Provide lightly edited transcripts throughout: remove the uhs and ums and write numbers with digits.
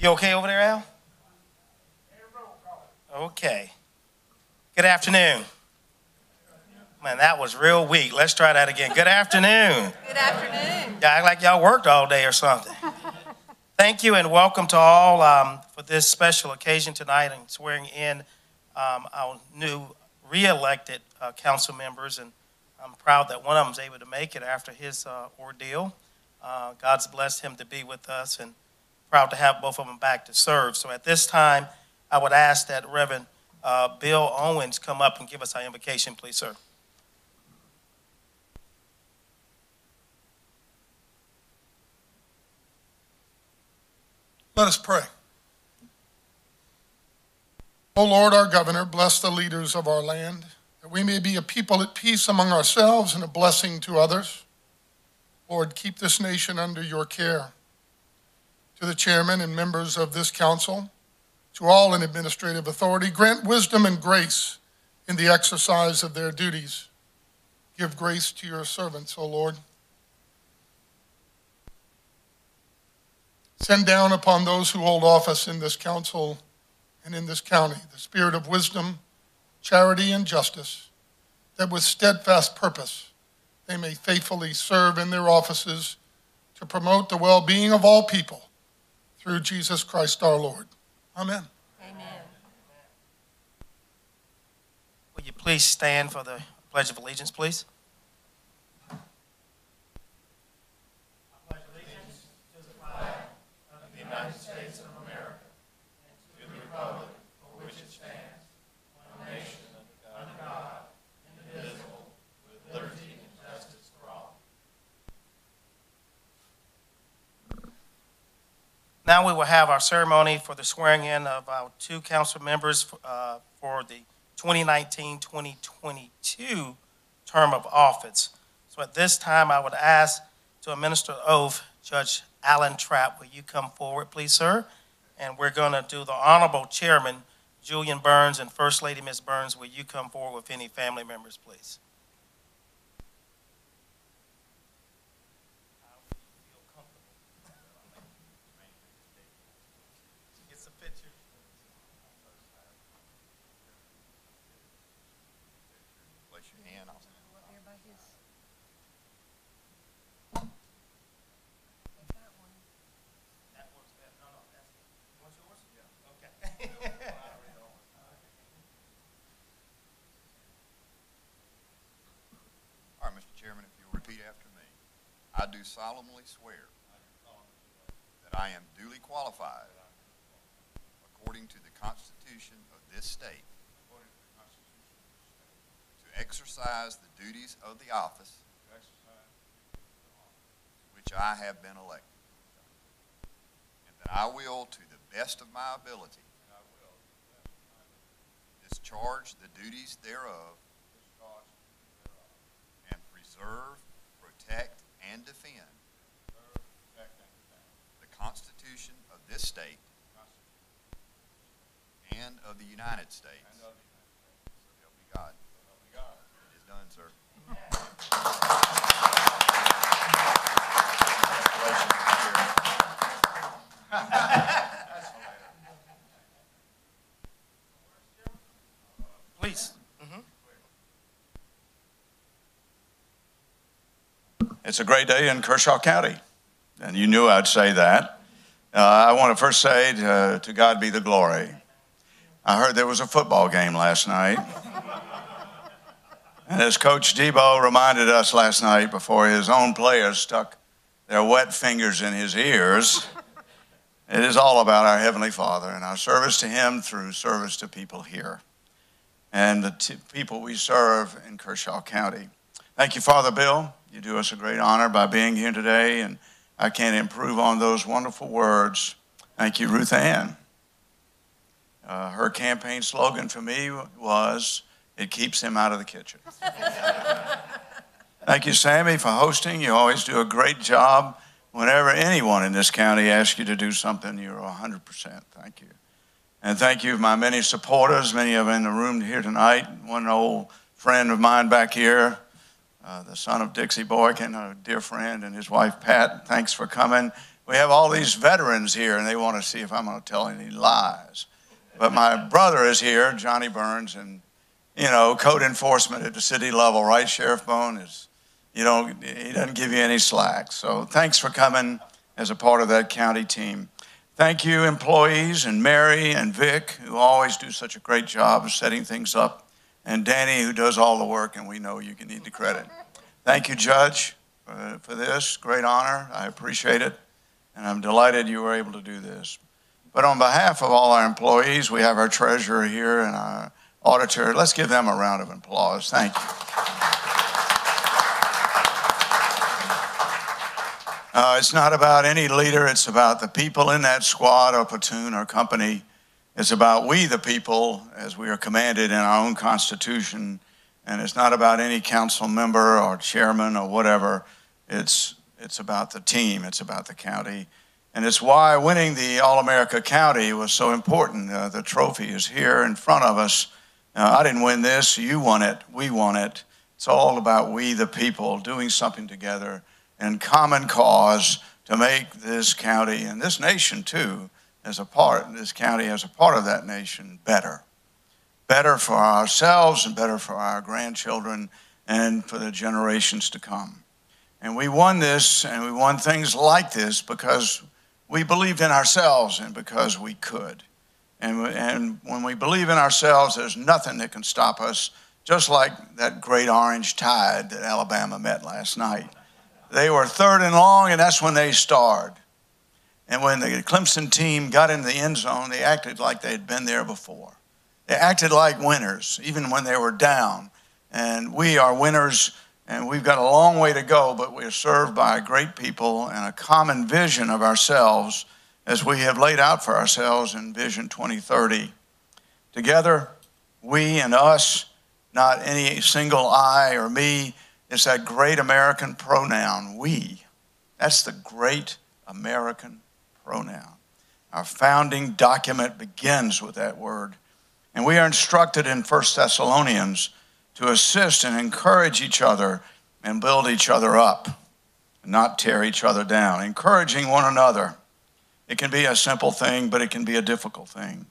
You okay over there, Al? Okay. Good afternoon. Man, that was real weak. Let's try that again. Good afternoon. Good afternoon. Yeah, act like y'all worked all day or something. Thank you and welcome to all for this special occasion tonight and swearing in our new re-elected council members. And I'm proud that one of them was able to make it after his ordeal. God's blessed him to be with us and proud to have both of them back to serve. So at this time, I would ask that Reverend Bill Owens come up and give us our invocation, please, sir. Let us pray. O Lord, our governor, bless the leaders of our land, that we may be a people at peace among ourselves and a blessing to others. Lord, keep this nation under your care. To the chairman and members of this council, to all in administrative authority, grant wisdom and grace in the exercise of their duties. Give grace to your servants, O Lord. Send down upon those who hold office in this council and in this county the spirit of wisdom, charity, and justice, that with steadfast purpose they may faithfully serve in their offices to promote the well-being of all people through Jesus Christ our Lord. Amen. Amen. Will you please stand for the Pledge of Allegiance, please? United States of America, and to the republic for which it stands, one nation, under God, indivisible, with liberty and justice for all. Now we will have our ceremony for the swearing in of our two council members for the 2019-2022 term of office. So at this time, I would ask to administer the oath, Judge Alan Trapp, will you come forward, please, sir? And we're going to do the Honorable Chairman, Julian Burns, and First Lady, Ms. Burns, will you come forward with any family members, please? Get some pictures. Place your hand. All right, Mr. Chairman, if you'll repeat after me. I do solemnly swear that I am duly qualified, according to the Constitution of this state, to exercise the duties of the office which I have been elected, and that I will, to the best of my ability, discharge the duties thereof, and preserve, protect, and defend the Constitution of this state and of the United States. So help me God. It is done, sir. Please. It's a great day in Kershaw County, and you knew I'd say that. I want to first say to God be the glory. I heard there was a football game last night. And as Coach Debo reminded us last night before his own players stuck their wet fingers in his ears, it is all about our Heavenly Father and our service to Him through service to people here and the people we serve in Kershaw County. Thank you, Father Bill. You do us a great honor by being here today, and I can't improve on those wonderful words. Thank you, Ruth Ann. Her campaign slogan for me was, "It keeps him out of the kitchen." Thank you, Sammy, for hosting. You always do a great job. Whenever anyone in this county asks you to do something, you're 100%. Thank you. And thank you, my many supporters, many of them in the room here tonight. One old friend of mine back here, the son of Dixie Boykin, a dear friend, and his wife, Pat. Thanks for coming. We have all these veterans here, and they want to see if I'm going to tell any lies. But my brother is here, Johnny Burns, and, code enforcement at the city level, right, Sheriff Bone? He doesn't give you any slack. So thanks for coming as a part of that county team. Thank you, employees, and Mary and Vic, who always do such a great job of setting things up, and Danny, who does all the work, and we know you can need the credit. Thank you, Judge, for this. Great honor. I appreciate it, and I'm delighted you were able to do this. But on behalf of all our employees, we have our treasurer here and our auditor. Let's give them a round of applause. Thank you. It's not about any leader. It's about the people in that squad or platoon or company. It's about we, the people, as we are commanded in our own Constitution. And it's not about any council member or chairman or whatever. It's about the team. It's about the county. And it's why winning the All-America County was so important. The trophy is here in front of us. I didn't win this. You won it. We won it. It's all about we, the people, doing something together and common cause to make this county and this nation too, this county as a part of that nation, better. Better for ourselves and better for our grandchildren and for the generations to come. And we won this, and we won things like this because we believed in ourselves and because we could. And when we believe in ourselves, there's nothing that can stop us, just like that great orange tide that Alabama met last night. They were third and long, and that's when they starred. And when the Clemson team got in the end zone, they acted like they had been there before. They acted like winners, even when they were down. And we are winners, and we've got a long way to go, but we're served by great people and a common vision of ourselves as we have laid out for ourselves in Vision 2030. Together, we and us, not any single I or me. It's that great American pronoun, we. That's the great American pronoun. Our founding document begins with that word. And we are instructed in 1 Thessalonians to assist and encourage each other and build each other up, and not tear each other down, encouraging one another. It can be a simple thing, but it can be a difficult thing.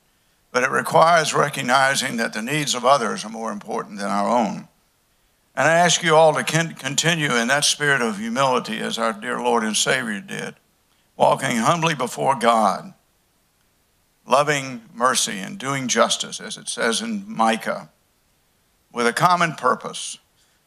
But it requires recognizing that the needs of others are more important than our own. And I ask you all to continue in that spirit of humility as our dear Lord and Savior did, walking humbly before God, loving mercy and doing justice, as it says in Micah, with a common purpose.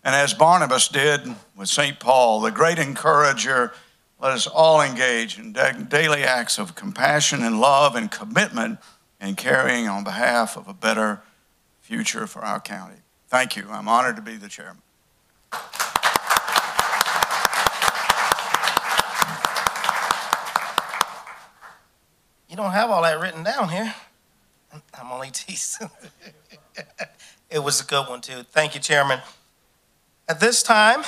And as Barnabas did with St. Paul, the great encourager, let us all engage in daily acts of compassion and love and commitment and carrying on behalf of a better future for our county. Thank you. I'm honored to be the chairman. You don't have all that written down here. I'm only teasing. It was a good one, too. Thank you, Chairman. At this time,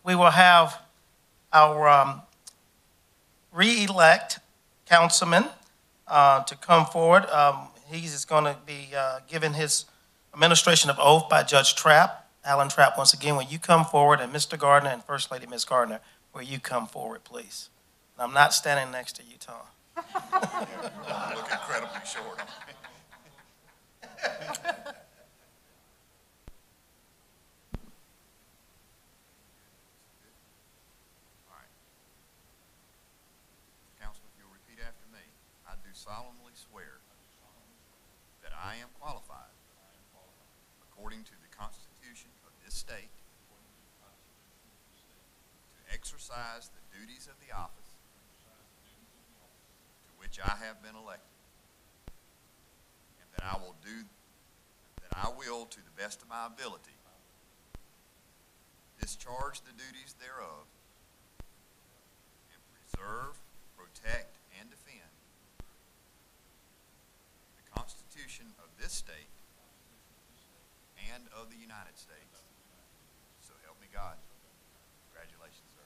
we will have our re-elect councilman to come forward. He's going to be given his administration of oath by Judge Trapp. Alan Trapp, once again, will you come forward, and Mr. Gardner and First Lady Ms. Gardner, will you come forward, please? I'm not standing next to you, Tom. I look incredibly short. Council, if you'll repeat after me, I do solemnly swear that I am qualified, according to the Constitution of this state, to exercise the duties of the office to which I have been elected, and that I will, to the best of my ability, discharge the duties thereof, and preserve, protect, and defend the Constitution of this state and of the United States. So help me God. Congratulations, sir.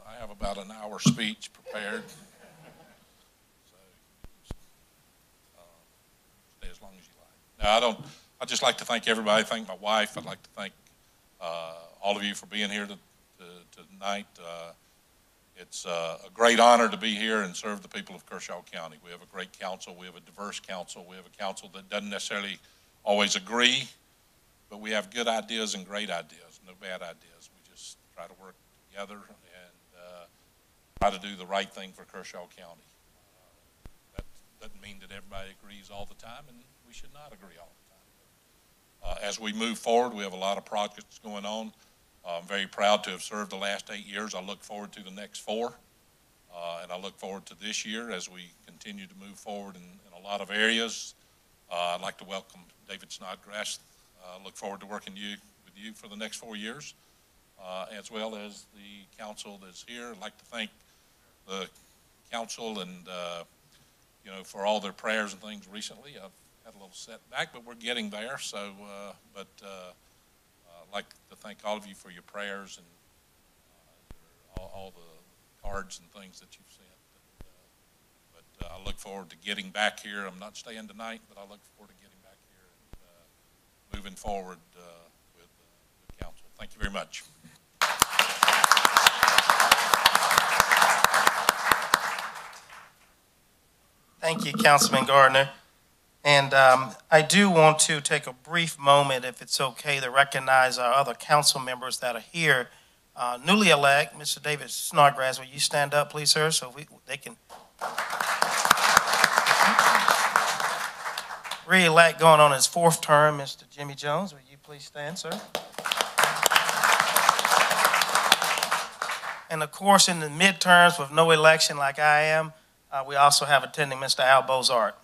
I have about an hour speech prepared. So Now, I'd just like to thank everybody, thank my wife. I'd like to thank all of you for being here tonight. It's a great honor to be here and serve the people of Kershaw County. We have a great council. We have a diverse council. We have a council that doesn't necessarily always agree, but we have good ideas and great ideas, no bad ideas. We just try to work together and try to do the right thing for Kershaw County. That doesn't mean that everybody agrees all the time, and we should not agree all the time. As we move forward, we have a lot of projects going on. I'm very proud to have served the last 8 years. I look forward to the next 4, and I look forward to this year as we continue to move forward in a lot of areas. I'd like to welcome David Snodgrass. I look forward to working with you for the next 4 years, as well as the council that's here. I'd like to thank the council and for all their prayers and things recently. I've had a little setback, but we're getting there. So, I'd like to thank all of you for your prayers and all the cards and things that you've sent. But I look forward to getting back here. I'm not staying tonight, but I look forward to getting back here and moving forward with council. Thank you very much. Thank you, Councilman Gardner. And I do want to take a brief moment, if it's okay, to recognize our other council members that are here. Newly elect, Mr. David Snodgrass, will you stand up, please, sir, so they can re-elect going on his 4th term, Mr. Jimmy Jones. Will you please stand, sir? And of course, in the midterms with no election like I am, we also have attending Mr. Al Bozart.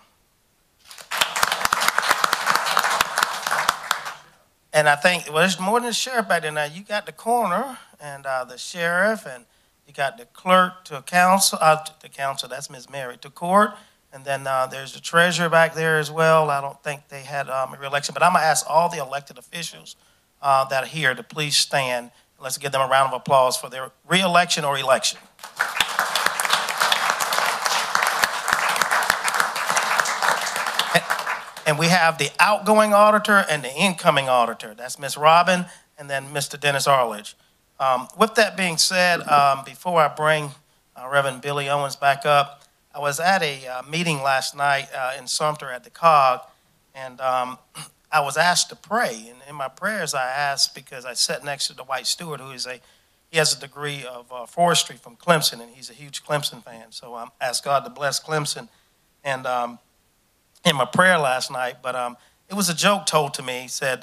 And I think, well, there's more than the sheriff back there now. You got the coroner and the sheriff, and you got the clerk to council, that's Ms. Mary, to court. And then there's the treasurer back there as well. I don't think they had a re-election, but I'm gonna ask all the elected officials that are here to please stand. Let's give them a round of applause for their re-election or election. And we have the outgoing auditor and the incoming auditor. That's Ms. Robin and then Mr. Dennis Arledge. With that being said, before I bring Reverend Billy Owens back up, I was at a meeting last night in Sumter at the COG, and I was asked to pray. And in my prayers, I asked, because I sat next to Dwight Stewart, he has a degree of forestry from Clemson, and he's a huge Clemson fan. So I asked God to bless Clemson. And in my prayer last night, but it was a joke told to me. He said,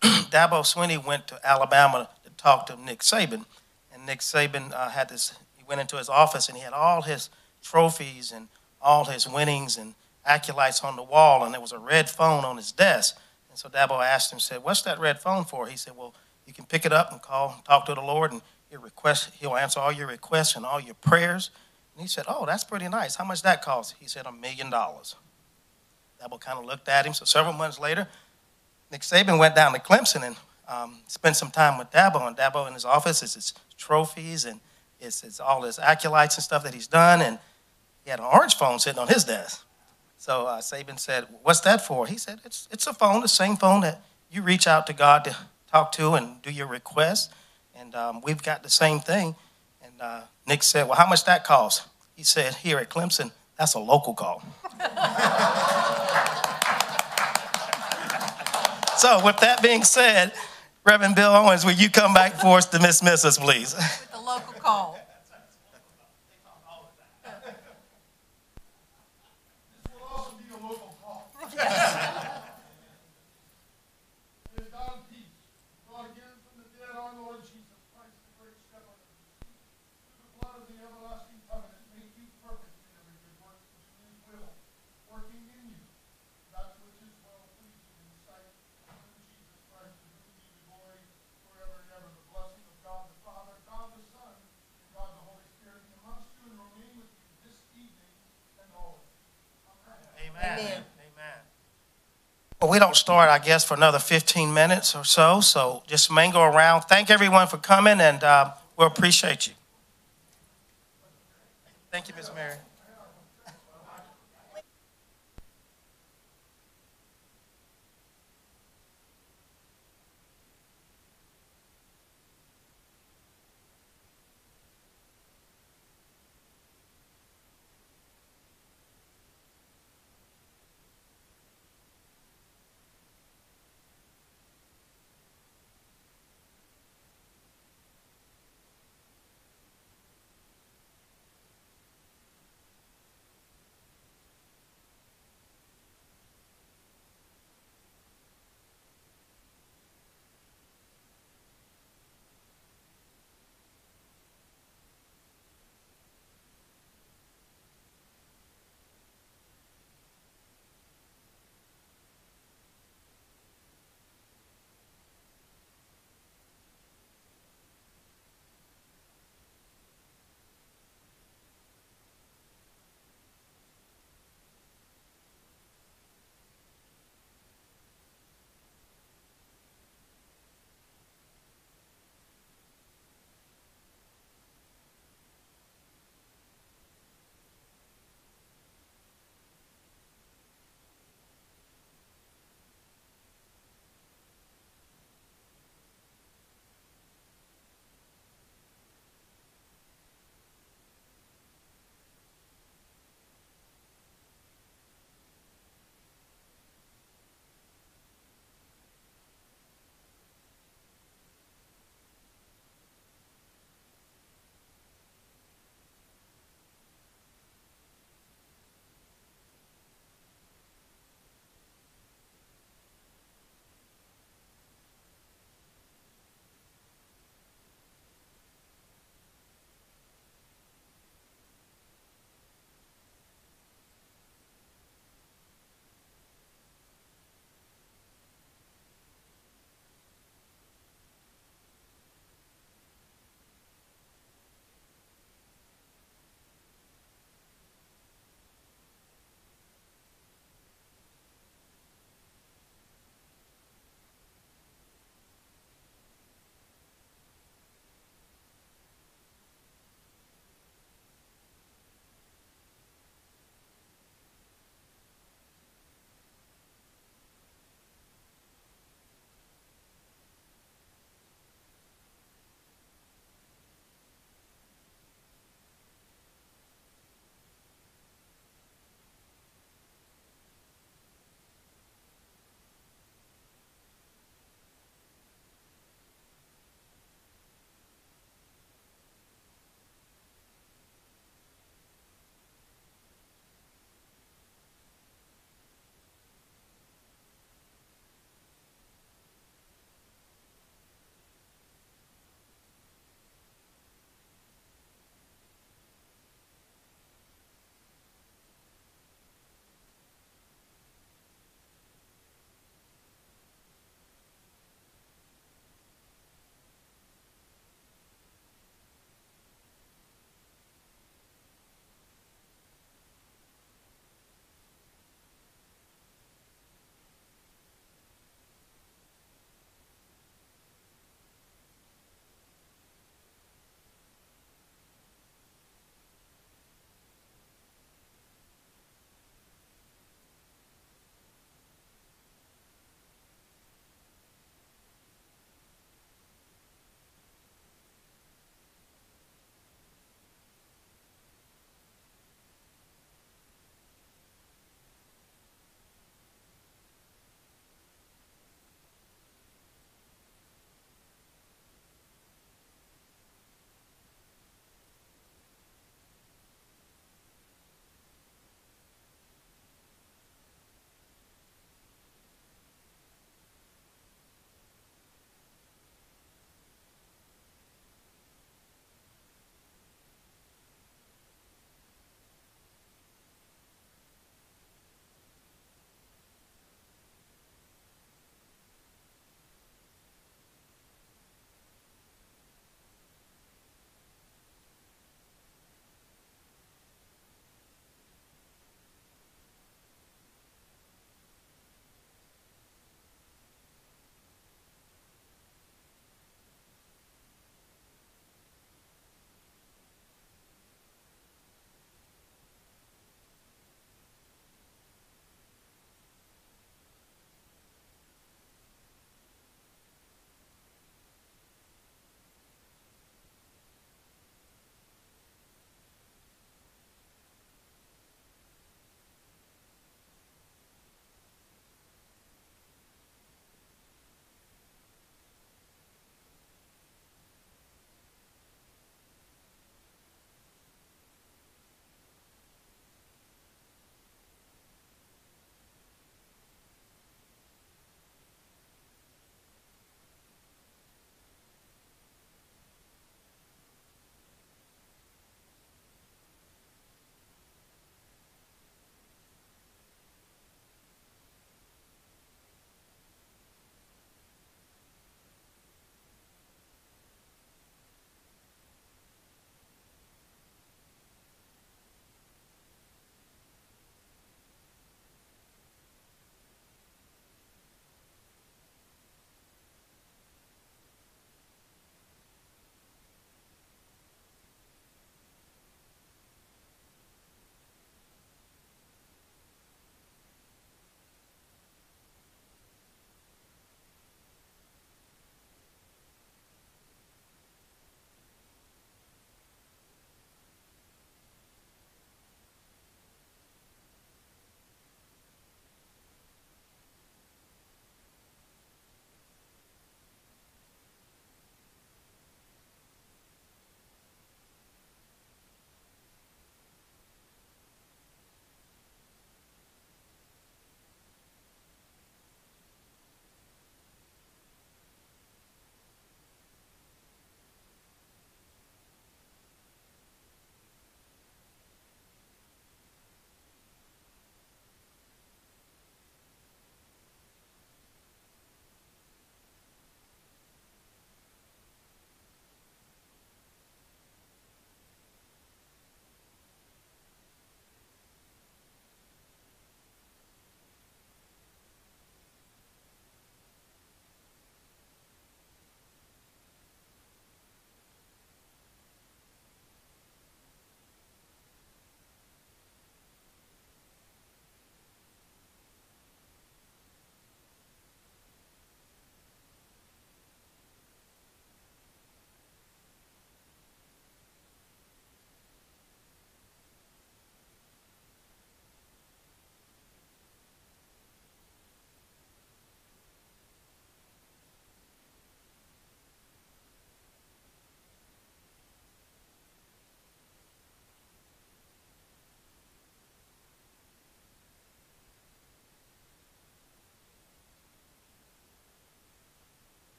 Dabo Swinney went to Alabama to talk to Nick Saban, and Nick Saban he went into his office and he had all his trophies and all his winnings and accolades on the wall, and there was a red phone on his desk. And so Dabo asked him, said, what's that red phone for? He said, well, you can pick it up and talk to the Lord, and he'll answer all your requests and all your prayers. And he said, oh, that's pretty nice. How much that cost? He said, $1 million. Dabo kind of looked at him. So several months later, Nick Saban went down to Clemson and spent some time with Dabo. And Dabo in his office is his trophies and it's all his accolades and stuff that he's done. And he had an orange phone sitting on his desk. So Saban said, what's that for? He said, it's a phone, the same phone that you reach out to God to talk to and do your requests. And we've got the same thing. And Nick said, well, how much that cost? He said, here at Clemson, that's a local call. So with that being said, Reverend Bill Owens, will you come back for us to dismiss us, please? With the local call. This will also be a local call. May God in peace, brought again from the dead our Lord Jesus Christ, the great shepherd, through the blood of the everlasting covenant, make you perfect in every good work which in his will, working in you, that which is well pleasing in the sight of Jesus Christ, to whom be the glory forever and ever. The blessing of God the Father, God the Son, and God the Holy Spirit be amongst you and remain with you this evening and always. Amen. Amen. Well, we don't start, I guess, for another 15 minutes or so. So just mingle around. Thank everyone for coming, and we'll appreciate you. Thank you, Ms. Mary.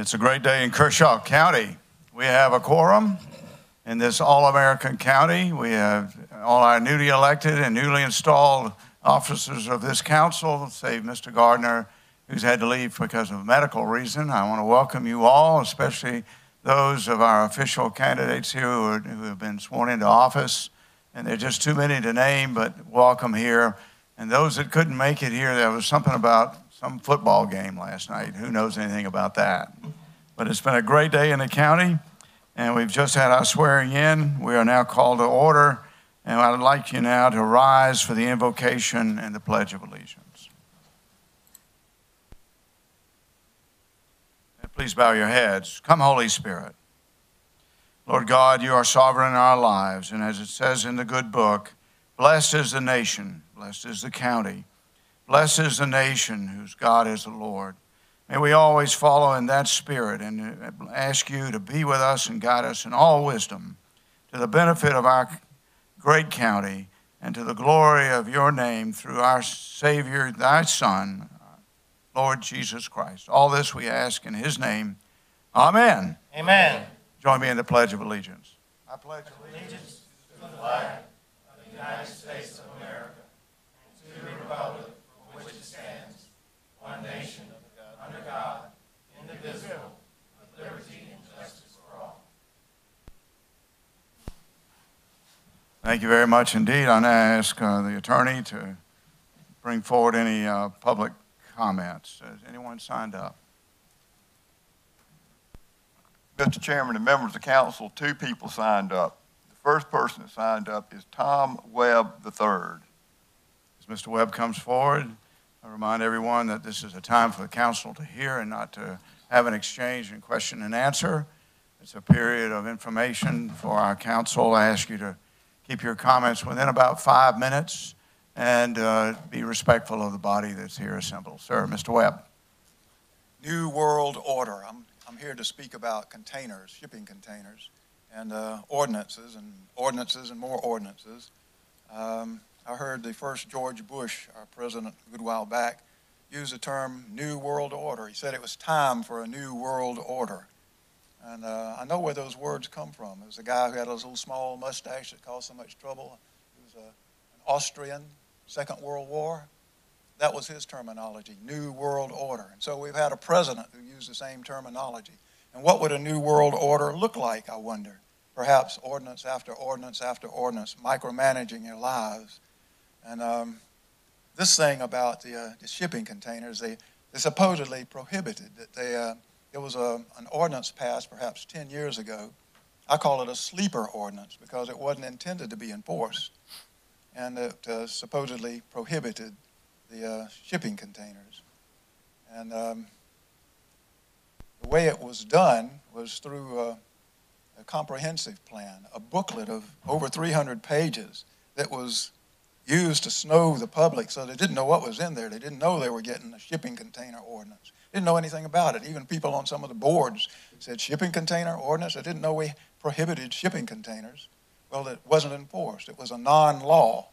It's a great day in Kershaw County. We have a quorum in this all-American county. We have all our newly elected and newly installed officers of this council, save Mr. Gardner, who's had to leave because of a medical reason. I want to welcome you all, especially those of our official candidates here who have been sworn into office. And there are just too many to name, but welcome here. And those that couldn't make it here, there was something about some football game last night. Who knows anything about that? But it's been a great day in the county, and we've just had our swearing in. We are now called to order, and I'd like you now to rise for the invocation and the Pledge of Allegiance. And please bow your heads. Come, Holy Spirit. Lord God, you are sovereign in our lives, and as it says in the good book, blessed is the nation, blessed is the county, blessed is the nation whose God is the Lord. May we always follow in that spirit and ask you to be with us and guide us in all wisdom to the benefit of our great county and to the glory of your name through our Savior, thy Son, Lord Jesus Christ. All this we ask in his name. Amen. Amen. Join me in the Pledge of Allegiance. I pledge allegiance to the flag of the United States of America and to the republic for which it stands, one nation, under God, indivisible, with liberty and justice for all. Thank you very much indeed. I now ask the attorney to bring forward any public comments. Has anyone signed up? Mr. Chairman and members of the council, 2 people signed up. The first person that signed up is Tom Webb III. As Mr. Webb comes forward, I remind everyone that this is a time for the council to hear and not to have an exchange and question and answer. It's a period of information for our council. I ask you to keep your comments within about 5 minutes and be respectful of the body that's here assembled. Sir, Mr. Webb. New World Order. I'm here to speak about containers, shipping containers, and ordinances and more ordinances. I heard the first George Bush, our president, a good while back, use the term New World Order. He said it was time for a New World Order. And I know where those words come from. It was a guy who had a little small mustache that caused so much trouble. He was an Austrian, Second World War. That was his terminology, New World Order. And so we've had a president who used the same terminology. And what would a New World Order look like, I wonder? Perhaps ordinance after ordinance after ordinance, micromanaging your lives. And this thing about the shipping containers, they supposedly prohibited that there was an ordinance passed perhaps 10 years ago. I call it a sleeper ordinance because it wasn't intended to be enforced. And it supposedly prohibited the shipping containers. And the way it was done was through a comprehensive plan, a booklet of over 300 pages that was used to snow the public so they didn't know what was in there. They didn't know they were getting a shipping container ordinance. Didn't know anything about it. Even people on some of the boards said shipping container ordinance. They didn't know we prohibited shipping containers. Well, it wasn't enforced. It was a non-law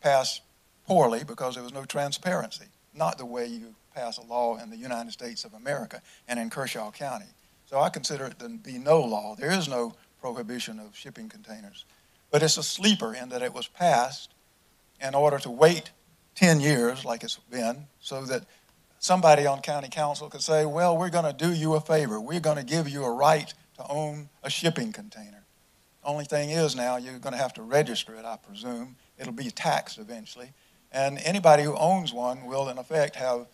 passed poorly because there was no transparency, not the way you pass a law in the United States of America and in Kershaw County. So I consider it to be no law. There is no prohibition of shipping containers. But it's a sleeper in that it was passed in order to wait 10 years, like it's been, so that somebody on county council could say, well, we're going to do you a favor. We're going to give you a right to own a shipping container. Only thing is now you're going to have to register it, I presume. It'll be taxed eventually. And anybody who owns one will, in effect, have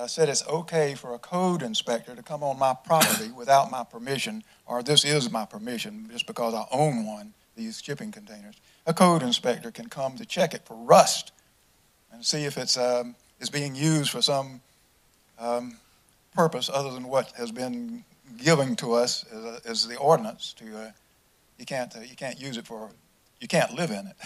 said it's okay for a code inspector to come on my property without my permission, or this is my permission just because I own one, these shipping containers. A code inspector can come to check it for rust and see if it's being used for some purpose other than what has been given to us as the ordinance. You can't use it for, you can't live in it.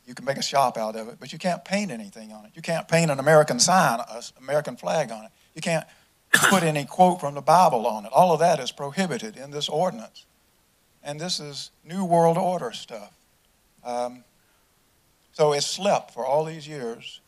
You can make a shop out of it, but you can't paint anything on it. You can't paint an American sign, an American flag on it. You can't put any quote from the Bible on it. All of that is prohibited in this ordinance. And this is New World Order stuff. So it's slept for all these years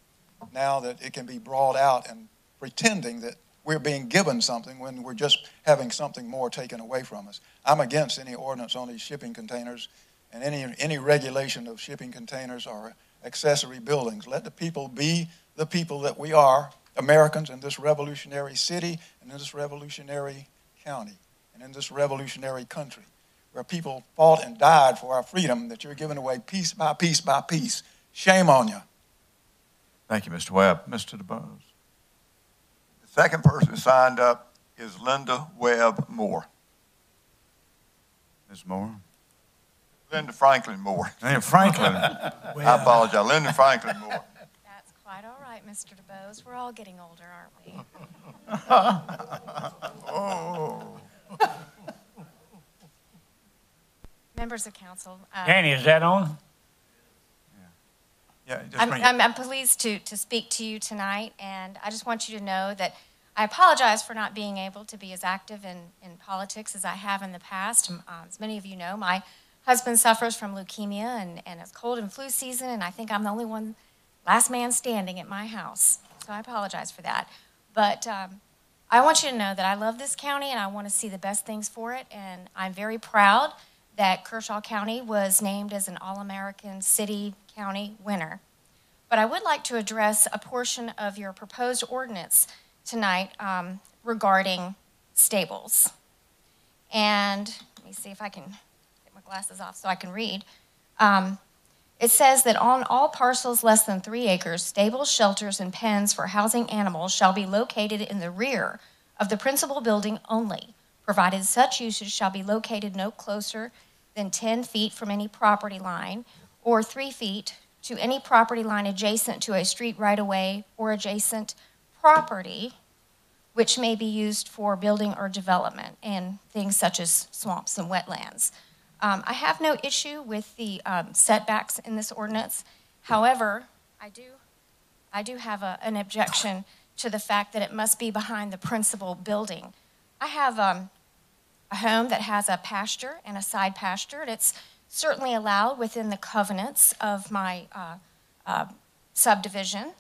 now that it can be brought out and pretending that we're being given something when we're just having something more taken away from us. I'm against any ordinance on these shipping containers and any regulation of shipping containers or accessory buildings. Let the people be the people that we are, Americans in this revolutionary city and in this revolutionary county and in this revolutionary country, where people fought and died for our freedom, that you're giving away piece by piece by piece. Shame on you. Thank you, Mr. Webb. Mr. DeBose. The second person signed up is Linda Webb Moore. Ms. Moore. Linda Franklin Moore. Hey, Franklin. I apologize. Linda Franklin Moore. That's quite all right, Mr. DeBose. We're all getting older, aren't we? Oh. Members of council. Danny, is that on? Yeah, just bring it. I'm pleased to speak to you tonight, and I just want you to know that I apologize for not being able to be as active in politics as I have in the past. As many of you know, my husband suffers from leukemia, and it's cold and flu season, and I think I'm the only one, last man standing at my house. So I apologize for that. But I want you to know that I love this county, and I want to see the best things for it, and I'm very proud that Kershaw County was named as an All-American City County winner. But I would like to address a portion of your proposed ordinance tonight regarding stables. And let me see if I can get my glasses off so I can read. It says that on all parcels less than 3 acres, stables, shelters, and pens for housing animals shall be located in the rear of the principal building only, provided such usage shall be located no closer than 10 feet from any property line or 3 feet to any property line adjacent to a street right-of-way or adjacent property which may be used for building or development and things such as swamps and wetlands. I have no issue with the setbacks in this ordinance. However, I do have an objection to the fact that it must be behind the principal building. I have a home that has a pasture and a side pasture, and it's certainly allowed within the covenants of my subdivision.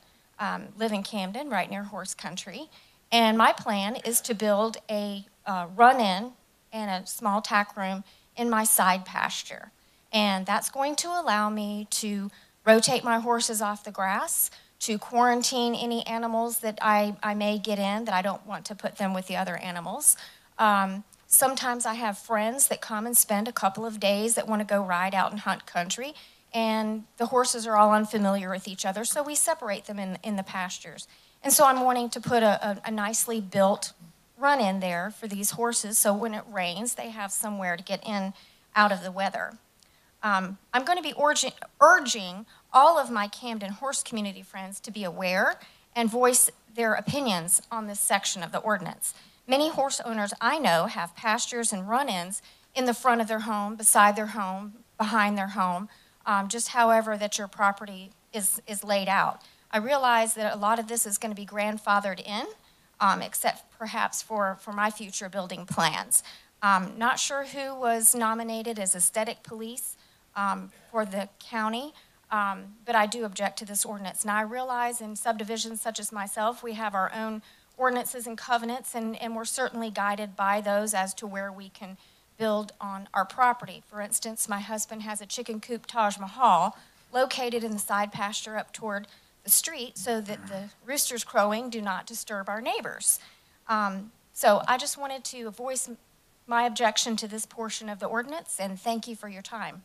Live in Camden, right near horse country. And my plan is to build a run-in and a small tack room in my side pasture. And that's going to allow me to rotate my horses off the grass, to quarantine any animals that I may get in that I don't want to put them with the other animals. Sometimes I have friends that come and spend a couple of days that want to go ride out and hunt country, and the horses are all unfamiliar with each other, so we separate them in the pastures. And so I'm wanting to put a nicely built run-in there for these horses, so when it rains, they have somewhere to get in out of the weather. I'm going to be urging all of my Camden horse community friends to be aware and voice their opinions on this section of the ordinance. Many horse owners I know have pastures and run-ins in the front of their home, beside their home, behind their home, just however that your property is laid out. I realize that a lot of this is going to be grandfathered in, except perhaps for my future building plans. Not sure who was nominated as aesthetic police for the county, but I do object to this ordinance. Now I realize in subdivisions such as myself, we have our own ordinances and covenants, and we're certainly guided by those as to where we can build on our property. For instance, my husband has a chicken coop Taj Mahal located in the side pasture up toward the street so that the roosters crowing do not disturb our neighbors. So I just wanted to voice my objection to this portion of the ordinance, and thank you for your time.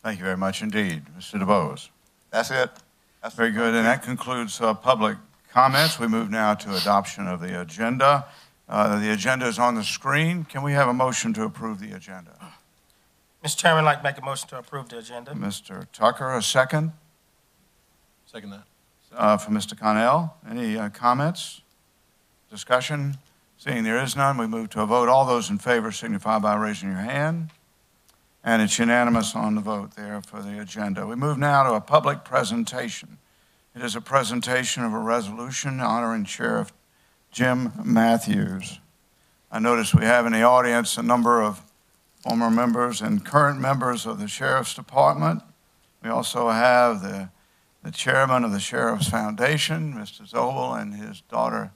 Thank you very much indeed. Mr. DeBose. That's it. That's Very good, and that concludes public comments. We move now to adoption of the agenda. The agenda is on the screen. Can we have a motion to approve the agenda? Mr. Chairman, I'd like to make a motion to approve the agenda. Mr. Tucker, a second. Second that. From Mr. Connell. Any comments? Discussion? Seeing there is none, we move to a vote. All those in favor signify by raising your hand. And it's unanimous on the vote there for the agenda. We move now to a public presentation. It is a presentation of a resolution honoring Sheriff Jim Matthews. I notice we have in the audience a number of former members and current members of the Sheriff's Department. We also have the chairman of the Sheriff's Foundation, Mr. Zobel, and his daughter,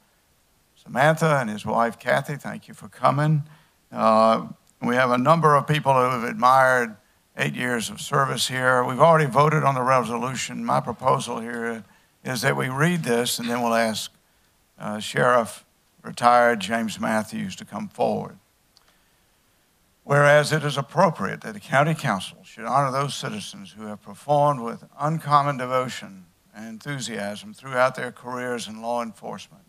Samantha and his wife Kathy, thank you for coming. We have a number of people who have admired 8 years of service here. We've already voted on the resolution. My proposal here is that we read this, and then we'll ask Sheriff retired James Matthews to come forward. Whereas it is appropriate that the county council should honor those citizens who have performed with uncommon devotion and enthusiasm throughout their careers in law enforcement.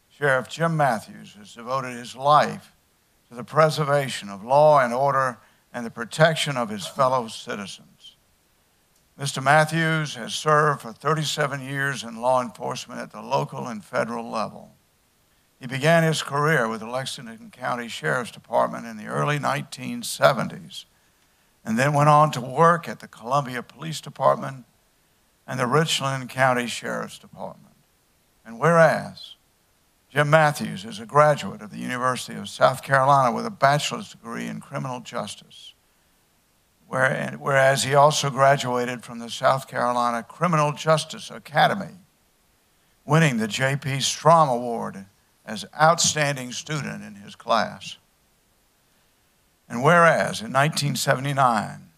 Sheriff Jim Matthews has devoted his life to the preservation of law and order and the protection of his fellow citizens. Mr. Matthews has served for 37 years in law enforcement at the local and federal level. He began his career with the Lexington County Sheriff's Department in the early 1970s, and then went on to work at the Columbia Police Department and the Richland County Sheriff's Department. And whereas Jim Matthews is a graduate of the University of South Carolina with a bachelor's degree in criminal justice, whereas he also graduated from the South Carolina Criminal Justice Academy, winning the J.P. Strom Award as outstanding student in his class. And whereas in 1979,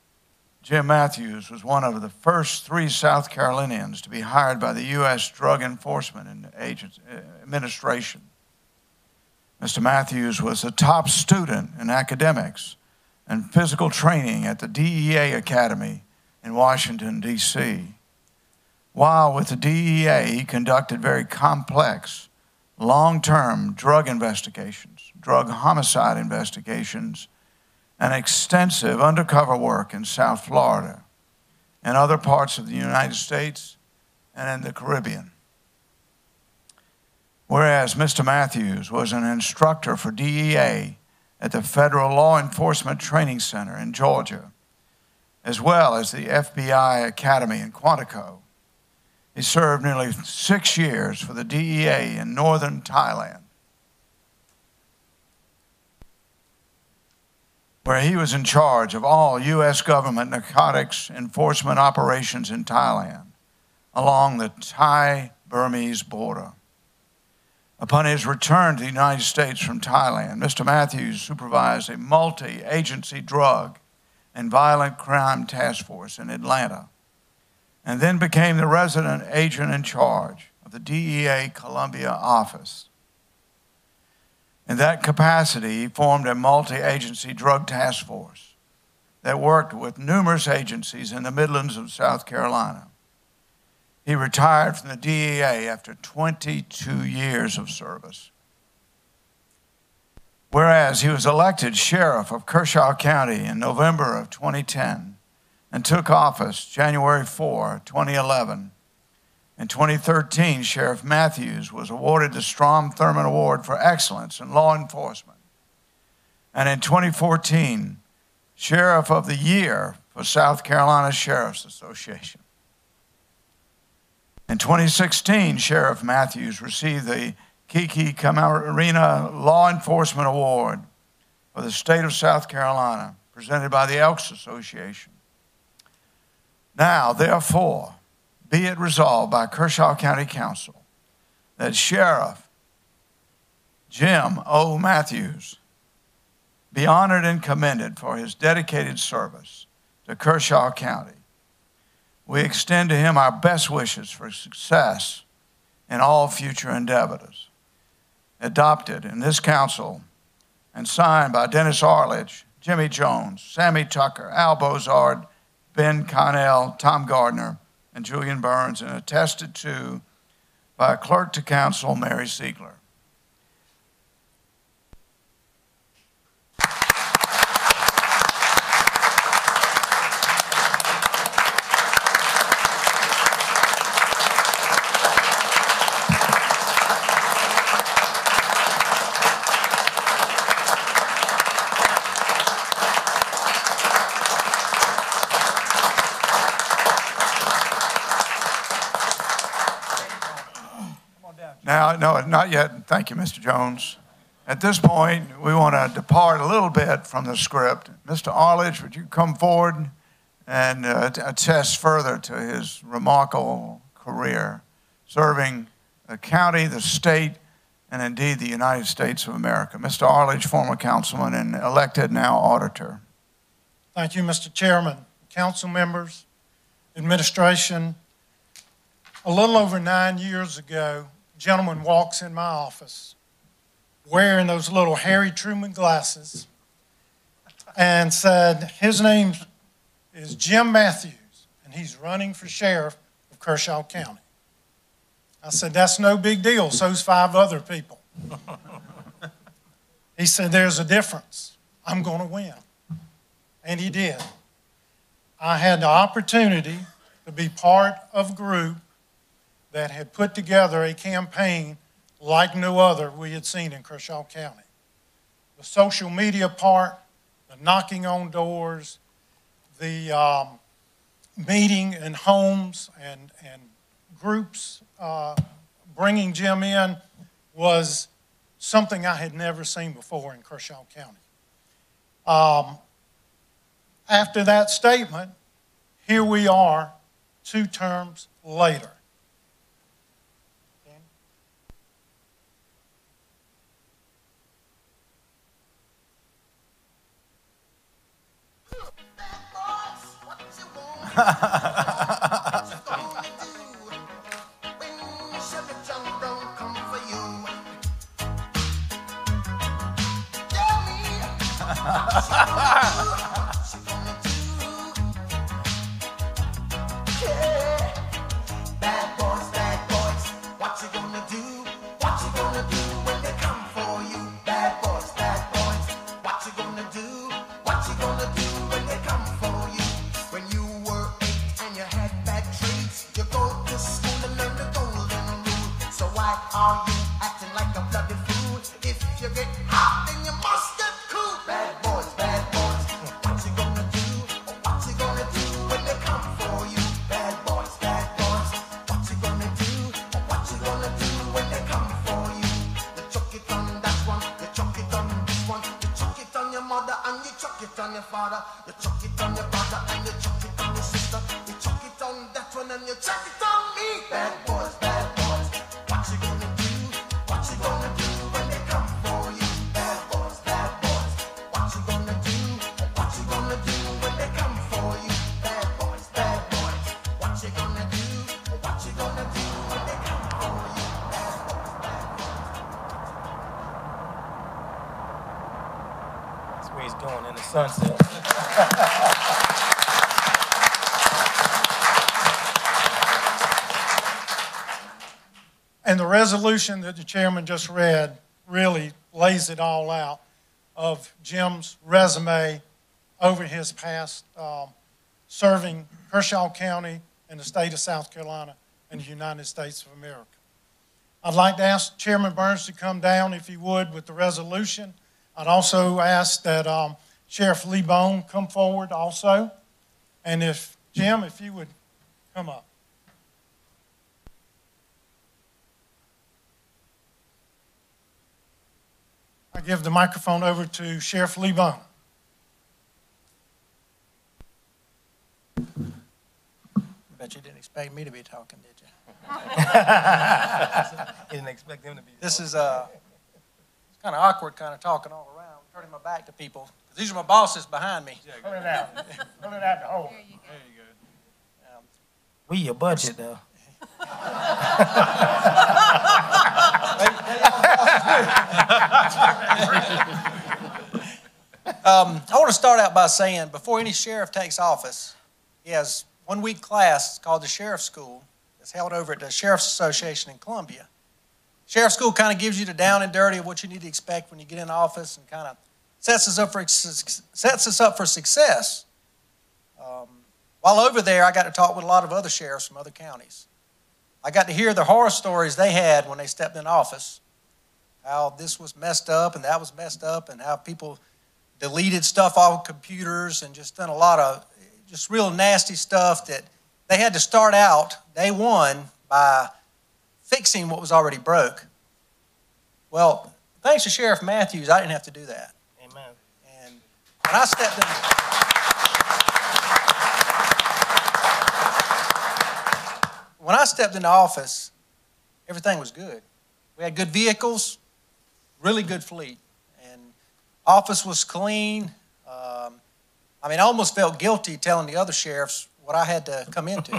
Jim Matthews was one of the first 3 South Carolinians to be hired by the U.S. Drug Enforcement Administration. Mr. Matthews was a top student in academics and physical training at the DEA Academy in Washington, D.C. While with the DEA, he conducted very complex, long-term drug investigations, drug homicide investigations, and extensive undercover work in South Florida and other parts of the United States and in the Caribbean. Whereas Mr. Matthews was an instructor for DEA at the Federal Law Enforcement Training Center in Georgia, as well as the FBI Academy in Quantico. He served nearly 6 years for the DEA in northern Thailand, where he was in charge of all U.S. government narcotics enforcement operations in Thailand along the Thai-Burmese border. Upon his return to the United States from Thailand, Mr. Matthews supervised a multi-agency drug and violent crime task force in Atlanta, and then became the resident agent in charge of the DEA Columbia office. In that capacity, he formed a multi-agency drug task force that worked with numerous agencies in the Midlands of South Carolina. He retired from the DEA after 22 years of service. Whereas he was elected sheriff of Kershaw County in November of 2010 and took office January 4, 2011. In 2013, Sheriff Matthews was awarded the Strom Thurmond Award for Excellence in Law Enforcement. And in 2014, Sheriff of the Year for South Carolina Sheriff's Association. In 2016, Sheriff Matthews received the Kiki Camarena Law Enforcement Award for the state of South Carolina, presented by the Elks Association. Now, therefore, be it resolved by Kershaw County Council that Sheriff Jim O. Matthews be honored and commended for his dedicated service to Kershaw County. We extend to him our best wishes for success in all future endeavors. Adopted in this council and signed by Dennis Arledge, Jimmy Jones, Sammy Tucker, Al Bozard, Ben Connell, Tom Gardner, and Julian Burns, and attested to by Clerk to Council Mary Siegler. Now, no, not yet. Thank you, Mr. Jones. At this point, we want to depart a little bit from the script. Mr. Arledge, would you come forward and attest further to his remarkable career, serving the county, the state, and indeed the United States of America. Mr. Arledge, former councilman and elected now auditor. Thank you, Mr. Chairman, council members, administration. A little over 9 years ago, a gentleman walks in my office wearing those little Harry Truman glasses and said, his name is Jim Matthews, and he's running for sheriff of Kershaw County. I said, that's no big deal, so's 5 other people. He said, there's a difference. I'm going to win. And he did. I had the opportunity to be part of a group that had put together a campaign like no other we had seen in Kershaw County. The social media part, the knocking on doors, the meeting in homes and groups bringing Jim in was something I had never seen before in Kershaw County. After that statement, here we are 2 terms later. Where he's going in the sunset. And the resolution that the chairman just read really lays it all out of Jim's resume over his past serving Kershaw County and the state of South Carolina and the United States of America. I'd like to ask Chairman Burns to come down, if he would, with the resolution. I'd also ask that Sheriff Lee Bone come forward also. And if, Jim, if you would come up. I give the microphone over to Sheriff Lee Bone. Bet you didn't expect me to be talking, did you? Didn't expect him to be. This is it's kind of awkward, kind of talking all around, turning my back to people. Because these are my bosses behind me. Pull it out. Pull it out the hole. There you go. We your budget, though. I want to start out by saying, before any sheriff takes office, he has 1 week class called the Sheriff's School. It's held over at the Sheriff's Association in Columbia. Sheriff's School kind of gives you the down and dirty of what you need to expect when you get in office and kind of sets us up for success. While over there, I got to talk with a lot of other sheriffs from other counties. I got to hear the horror stories they had when they stepped in office, how this was messed up and that was messed up, and how people deleted stuff off computers and just done a lot of just real nasty stuff that they had to start out day one by fixing what was already broke. Well, thanks to Sheriff Matthews, I didn't have to do that. Amen. And when I stepped in, into office, everything was good. We had good vehicles, really good fleet. And office was clean. I almost felt guilty telling the other sheriffs what I had to come into.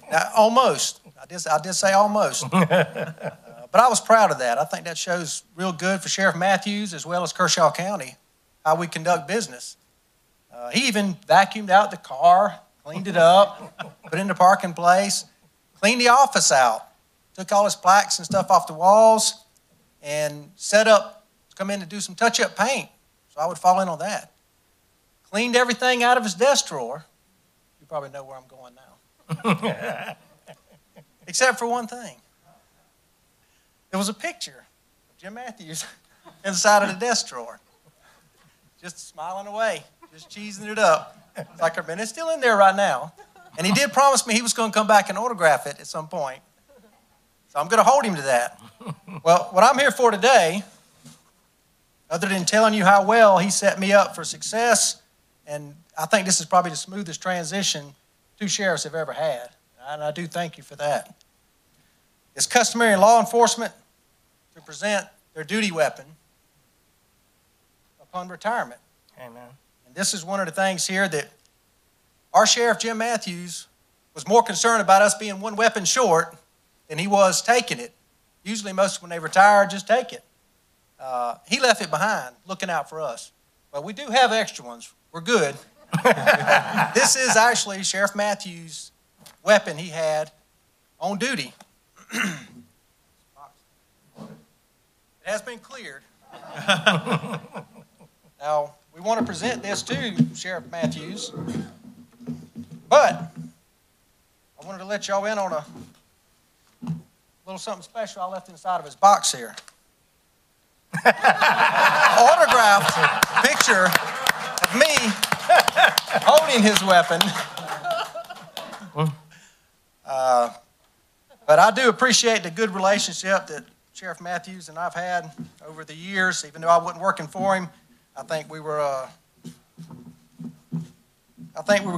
Now, almost. I did say almost. But I was proud of that. I think that shows real good for Sheriff Matthews as well as Kershaw County, how we conduct business. He even vacuumed out the car, cleaned it up, put it in the parking place, cleaned the office out, took all his plaques and stuff off the walls, and set up to come in to do some touch-up paint. So I would fall in on that. Cleaned everything out of his desk drawer. You probably know where I'm going now. Except for one thing. There was a picture of Jim Matthews inside of the desk drawer. Just smiling away, just cheesing it up. It's like, and it's still in there right now. And he did promise me he was going to come back and autograph it at some point. So I'm going to hold him to that. Well, what I'm here for today, other than telling you how well he set me up for success, and I think this is probably the smoothest transition two sheriffs have ever had. And I do thank you for that. It's customary in law enforcement to present their duty weapon upon retirement. Amen. And this is one of the things here that our Sheriff Jim Matthews was more concerned about us being one weapon short than he was taking it. Usually most when they retire, just take it. He left it behind, looking out for us. Well, we do have extra ones. We're good. This is actually Sheriff Matthews' weapon he had on duty. It has been cleared. Now, we want to present this to Sheriff Matthews, but I wanted to let y'all in on a little something special I left inside of his box here. Autographed picture of me holding his weapon. But I do appreciate the good relationship that Sheriff Matthews and I've had over the years. Even though I wasn't working for him, I think we were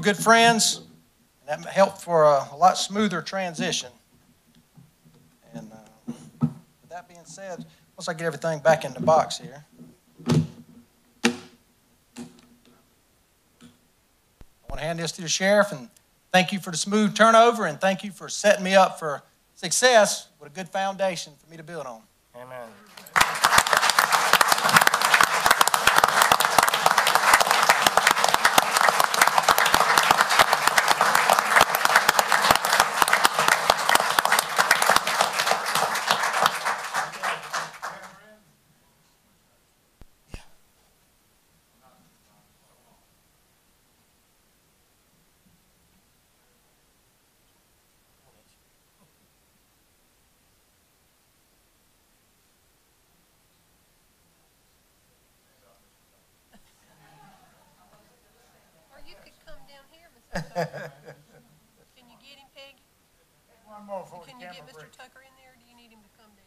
good friends, and that helped for a lot smoother transition. And with that being said, once I get everything back in the box here, I want to hand this to the sheriff and thank you for the smooth turnover, and thank you for setting me up for success with a good foundation for me to build on. Amen. Can you get him, Peggy? One more for Can you get Mr. Tucker in there, or do you need him to come down?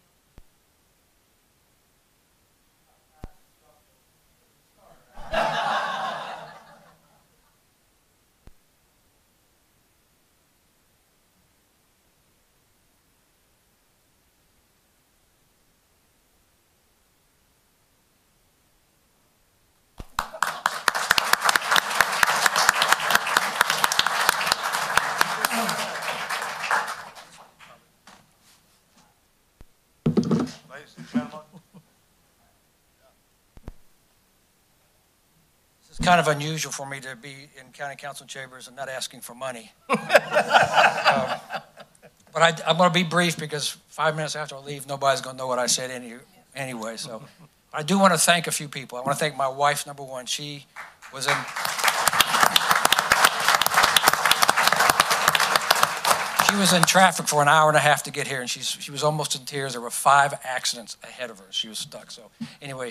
Ladies and gentlemen. It's kind of unusual for me to be in county council chambers and not asking for money. But I'm going to be brief because 5 minutes after I leave, nobody's going to know what I said anyway. So I do want to thank a few people. I want to thank my wife, number one. She was in traffic for an hour and a half to get here, and she was almost in tears. There were 5 accidents ahead of her. She was stuck. So anyway,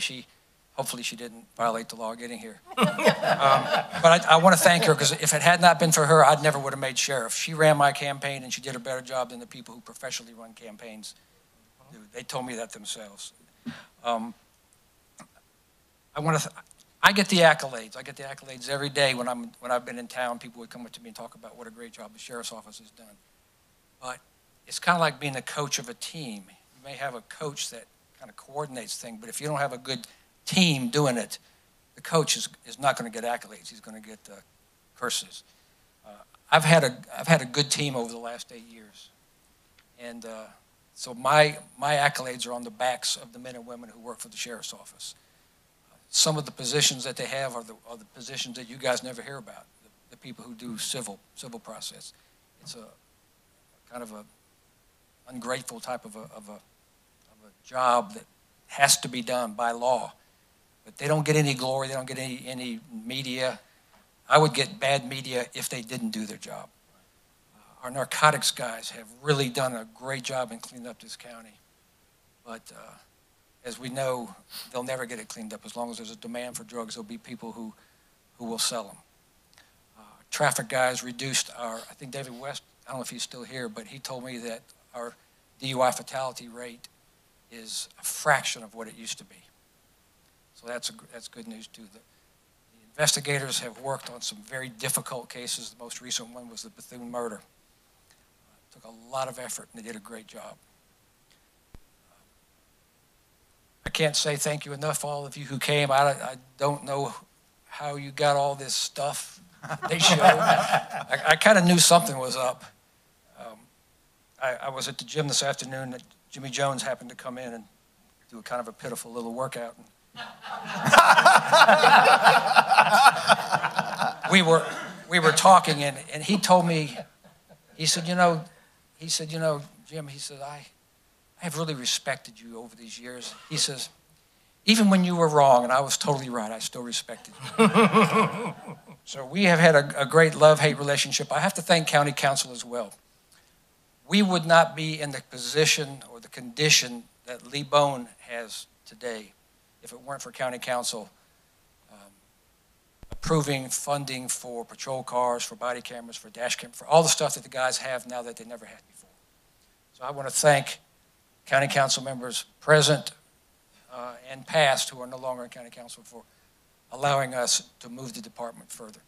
hopefully she didn't violate the law getting here. But I want to thank her because if it had not been for her, I never would have made sheriff. She ran my campaign, and she did a better job than the people who professionally run campaigns do. They told me that themselves. I get the accolades. I get the accolades every day when I've been in town. People would come up to me and talk about what a great job the sheriff's office has done. But it's kind of like being a coach of a team. You may have a coach that kind of coordinates things. But if you don't have a good team doing it, the coach is not going to get accolades. He's going to get curses. I've had a good team over the last 8 years, and so my accolades are on the backs of the men and women who work for the sheriff's office. Some of the positions that they have are the positions that you guys never hear about. The people who do civil process. It's a kind of a ungrateful type of a job that has to be done by law. But they don't get any glory. They don't get any media. I would get bad media if they didn't do their job. Our narcotics guys have really done a great job in cleaning up this county. But as we know, they'll never get it cleaned up. As long as there's a demand for drugs, there'll be people who will sell them. Traffic guys reduced I think David West, I don't know if he's still here, but he told me that our DUI fatality rate is a fraction of what it used to be. So that's good news too. The investigators have worked on some very difficult cases. The most recent one was the Bethune murder. It took a lot of effort, and they did a great job. I can't say thank you enough for all of you who came. I don't know how you got all this stuff they showed. I kind of knew something was up. I was at the gym this afternoon, and Jimmy Jones happened to come in and do a kind of a pitiful little workout. We were talking, and he told me, he said, Jim, he said, I have really respected you over these years. He says, even when you were wrong and I was totally right, I still respected you. So we have had a great love-hate relationship. I have to thank County Council as well. We would not be in the position or the condition that Lee Bone has today if it weren't for County Council approving funding for patrol cars, for body cameras, for dash cameras, for all the stuff that the guys have now that they never had before. So I want to thank County Council members present and past who are no longer in County Council for allowing us to move the department further.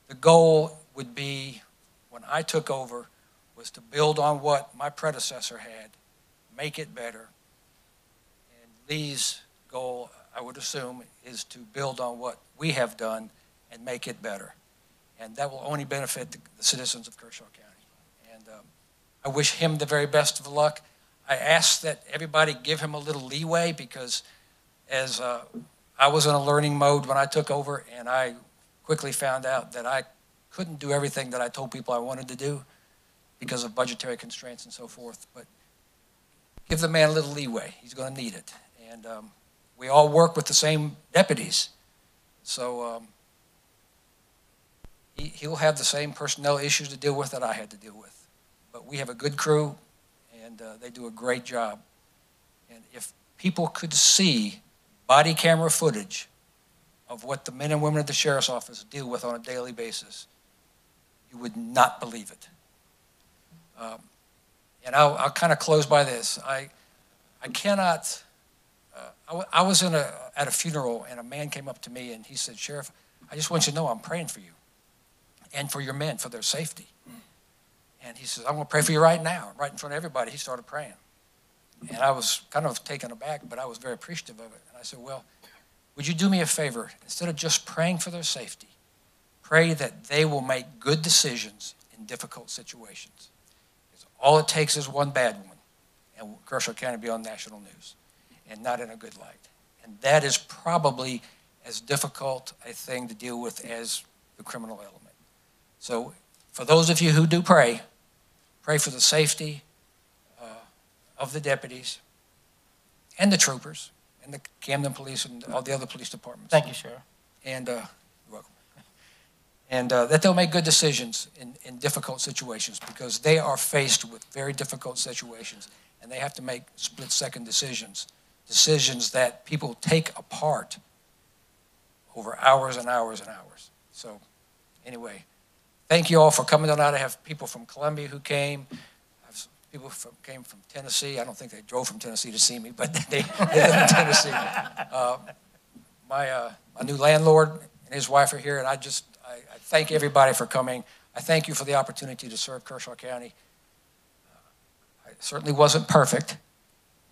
The goal would be, when I took over, was to build on what my predecessor had, make it better. And Lee's goal, I would assume, is to build on what we have done and make it better. And that will only benefit the citizens of Kershaw County. And I wish him the very best of luck. I ask that everybody give him a little leeway, because as I was in a learning mode when I took over, and I quickly found out that I couldn't do everything that I told people I wanted to do because of budgetary constraints and so forth. But give the man a little leeway. He's going to need it. And we all work with the same deputies. So he'll have the same personnel issues to deal with that I had to deal with. But we have a good crew, and they do a great job. And if people could see body camera footage of what the men and women at the sheriff's office deal with on a daily basis, you would not believe it. And I'll kind of close by this. I cannot, I was at a funeral, and a man came up to me and he said, Sheriff, I just want you to know I'm praying for you and for your men, for their safety. And he says, I'm going to pray for you right now. Right in front of everybody, he started praying. And I was kind of taken aback, but I was very appreciative of it. And I said, well, would you do me a favor? Instead of just praying for their safety, pray that they will make good decisions in difficult situations. Because all it takes is one bad one, and Kershaw County will be on national news, and not in a good light. And that is probably as difficult a thing to deal with as the criminal element. So for those of you who do pray, pray for the safety of the deputies and the troopers and the Camden Police and all the other police departments. Thank you, Sheriff. And you're welcome. And that they'll make good decisions in difficult situations, because they are faced with very difficult situations, and they have to make split-second decisions that people take apart over hours and hours and hours. So anyway, thank you all for coming tonight. I have people from Columbia who came. People came from Tennessee. I don't think they drove from Tennessee to see me, but they live in Tennessee. My new landlord and his wife are here, and I thank everybody for coming. I thank you for the opportunity to serve Kershaw County. I certainly wasn't perfect,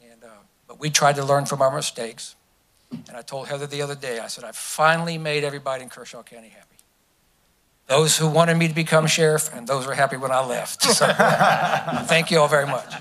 and but we tried to learn from our mistakes. And I told Heather the other day, I said, I finally made everybody in Kershaw County happy. Those who wanted me to become sheriff and those who were happy when I left. So, thank you all very much.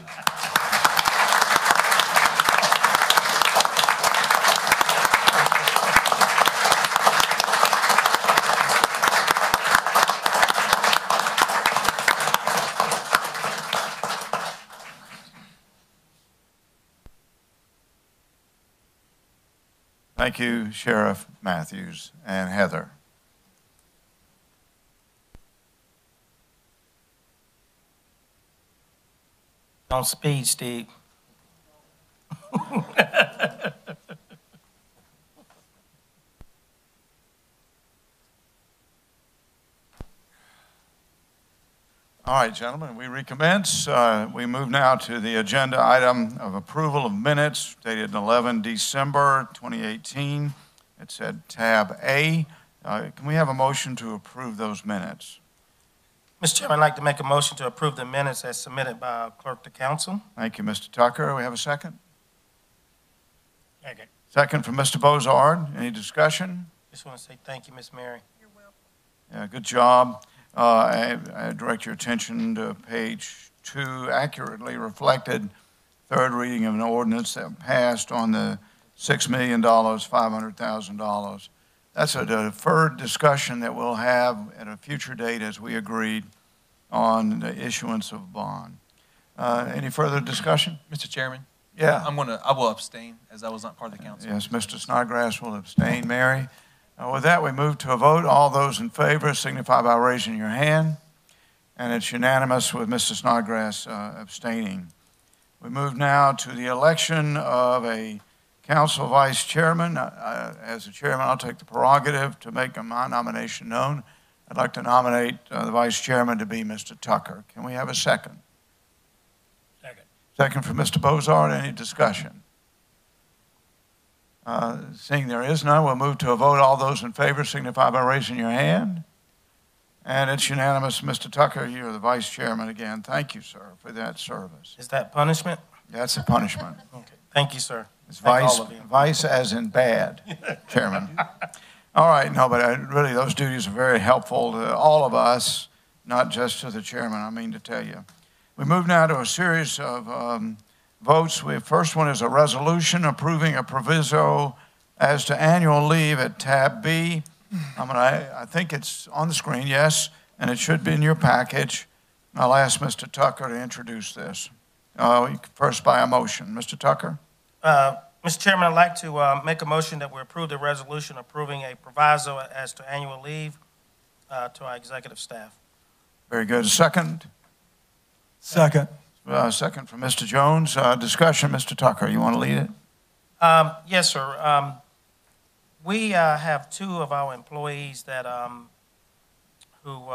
Thank you, Sheriff Matthews and Heather. Don't speed, Steve. All right, gentlemen, we recommence. We move now to the agenda item of approval of minutes dated 11 December 2018. It's at tab A. Can we have a motion to approve those minutes? Mr. Chairman, I'd like to make a motion to approve the minutes as submitted by our clerk to council. Thank you, Mr. Tucker. We have a second? Second. Second from Mr. Bozard. Any discussion? Just want to say thank you, Miss Mary. You're welcome. Yeah, good job. I direct your attention to page 2, accurately reflected third reading of an ordinance that passed on the $6 million, $500,000. That's a deferred discussion that we'll have at a future date, as we agreed, on the issuance of bond. Any further discussion? Mr. Chairman? Yeah. I will abstain, as I was not part of the council. Yes, Mr. Snodgrass will abstain. Mary? With that, we move to a vote. All those in favor signify by raising your hand. And it's unanimous with Mr. Snodgrass abstaining. We move now to the election of a council vice chairman. As a chairman, I'll take the prerogative to make my nomination known. I'd like to nominate the vice chairman to be Mr. Tucker. Can we have a second? Second. Second from Mr. Bozard. Any discussion? Seeing there is none, we'll move to a vote. All those in favor signify by raising your hand. And it's unanimous. Mr. Tucker, you're the vice chairman again. Thank you, sir, for that service. Is that punishment? That's a punishment. Okay. Thank you, sir. It's Thank vice, all of you. vice as in bad, chairman. All right, no, but really those duties are very helpful to all of us, not just to the chairman, I mean to tell you. We move now to a series of votes. The first one is a resolution approving a proviso as to annual leave at tab B. I think it's on the screen, yes, and it should be in your package. I'll ask Mr. Tucker to introduce this. First by a motion. Mr. Tucker? Mr. Chairman, I'd like to make a motion that we approve the resolution approving a proviso as to annual leave to our executive staff. Very good. Second? Second. Second from Mr. Jones. Discussion, Mr. Tucker, you want to lead it? Yes, sir. We have two of our employees that who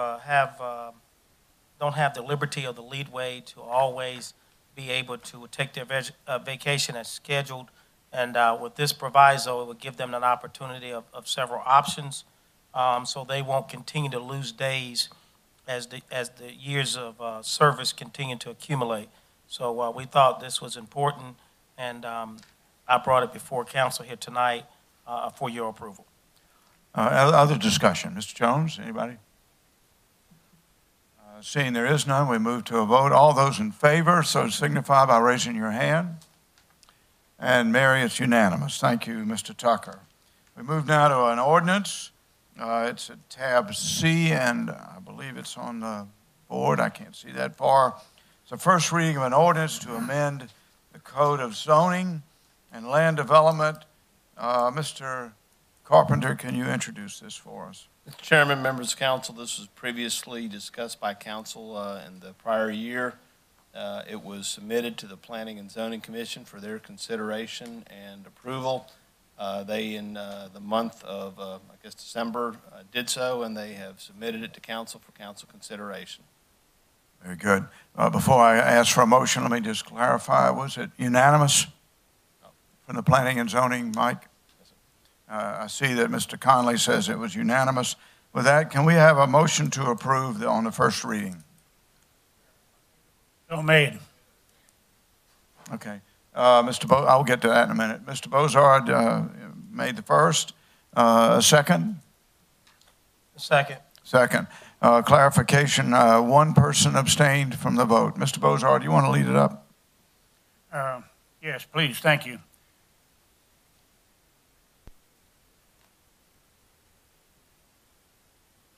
don't have the liberty or the leadway to always be able to take their vacation as scheduled. And with this proviso, it would give them an opportunity of several options, so they won't continue to lose days as the years of service continue to accumulate. So we thought this was important, and I brought it before council here tonight for your approval. Other discussion. Mr. Jones, anybody? Seeing there is none, we move to a vote. All those in favor, so signify by raising your hand. And Mary, it's unanimous. Thank you, Mr. Tucker. We move now to an ordinance. It's at tab C, and I believe it's on the board. I can't see that far. It's the first reading of an ordinance to amend the Code of Zoning and Land Development. Mr. Carpenter, can you introduce this for us? Mr. Chairman, members of council, this was previously discussed by council in the prior year. It was submitted to the Planning and Zoning Commission for their consideration and approval. They, in the month of, I guess, December, did so, and they have submitted it to council for council consideration. Very good. Before I ask for a motion, let me just clarify. Was it unanimous from the Planning and Zoning, Mike? I see that Mr. Conley says it was unanimous. With that, can we have a motion to approve on the first reading? So made. Okay. I'll get to that in a minute. Mr. Bozard made the first. A second? Second. Second. Clarification, one person abstained from the vote. Mr. Bozard, do you want to lead it up? Yes, please. Thank you.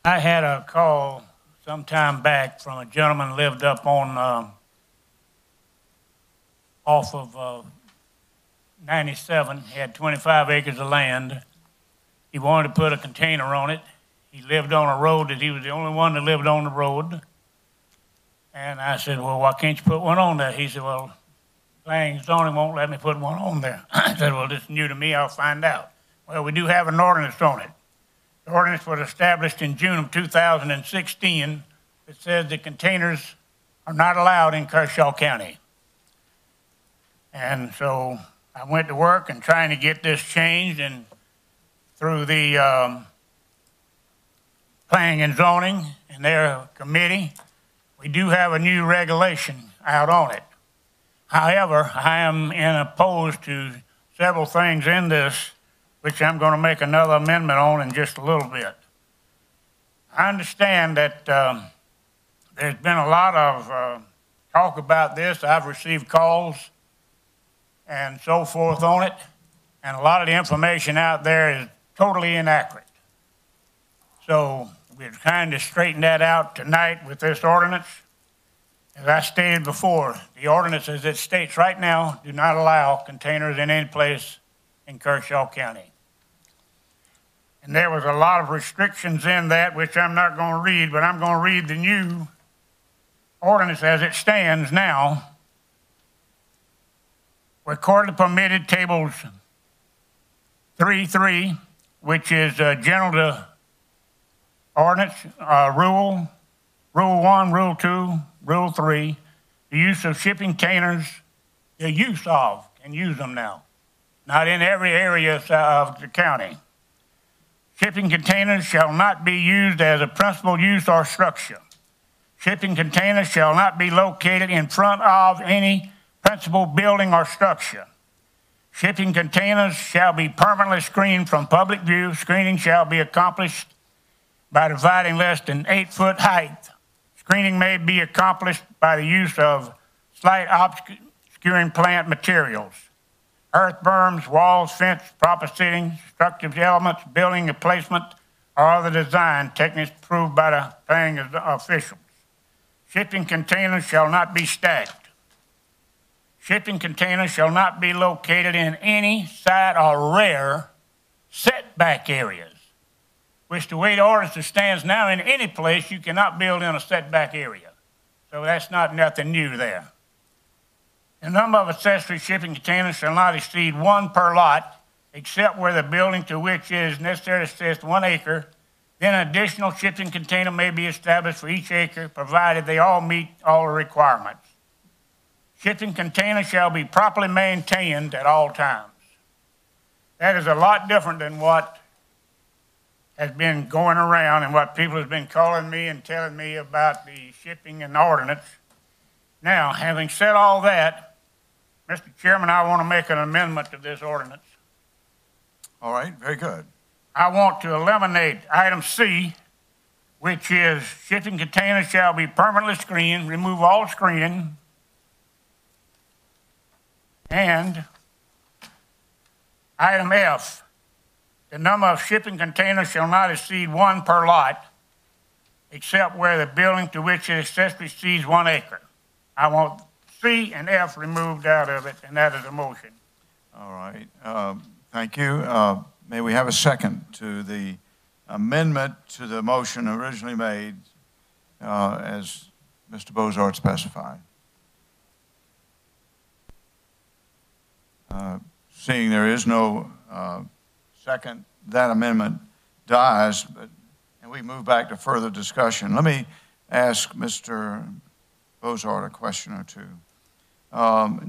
I had a call some time back from a gentleman who lived up on off of 97. He had 25 acres of land. He wanted to put a container on it. He lived on a road that he was the only one that lived on the road. And I said, well, why can't you put one on there? He said, well, planning and zoning won't let me put one on there. I said, well, this is new to me. I'll find out. Well, we do have an ordinance on it. The ordinance was established in June of 2016. It says that containers are not allowed in Kershaw County. And so I went to work and trying to get this changed, and through the planning and zoning and their committee, we do have a new regulation out on it. However, I am opposed to several things in this, which I'm going to make another amendment on in just a little bit. I understand that there's been a lot of talk about this. I've received calls and so forth on it, and a lot of the information out there is totally inaccurate. So we're trying to straighten that out tonight with this ordinance. As I stated before, the ordinance as it states right now do not allow containers in any place in Kershaw County. And there was a lot of restrictions in that, which I'm not going to read, but I'm going to read the new ordinance as it stands now. Recorded permitted tables 3.3, which is general to ordinance, rule 1, rule 2, rule 3, the use of shipping containers, the use of, can use them now, not in every area of the county. Shipping containers shall not be used as a principal use or structure. Shipping containers shall not be located in front of any principal building or structure. Shipping containers shall be permanently screened from public view. Screening shall be accomplished by dividing less than 8-foot height. Screening may be accomplished by the use of slight obscuring plant materials, earth berms, walls, fence, proper seating, structural elements, building placement, or other design techniques approved by the planning officials. Shipping containers shall not be stacked. Shipping containers shall not be located in any side or rear setback areas, which the way the ordinance stands now, in any place you cannot build in a setback area. So that's not nothing new there. The number of accessory shipping containers shall not exceed 1 per lot, except where the building to which it is necessary to assist 1 acre. Then an additional shipping container may be established for each acre, provided they all meet all the requirements. Shipping containers shall be properly maintained at all times. That is a lot different than what has been going around and what people have been calling me and telling me about the shipping and ordinance. Now, having said all that, Mr. Chairman, I want to make an amendment to this ordinance. All right, very good. I want to eliminate item C, which is shipping containers shall be permanently screened, remove all screening, and item F, the number of shipping containers shall not exceed 1 per lot, except where the building to which it accessory exceeds 1 acre. I want C and F removed out of it, and that is a motion. All right. Thank you. May we have a second to the amendment to the motion originally made as Mr. Bozard specified? Seeing there is no second, that amendment dies, and we move back to further discussion. Let me ask Mr. Bozard a question or two,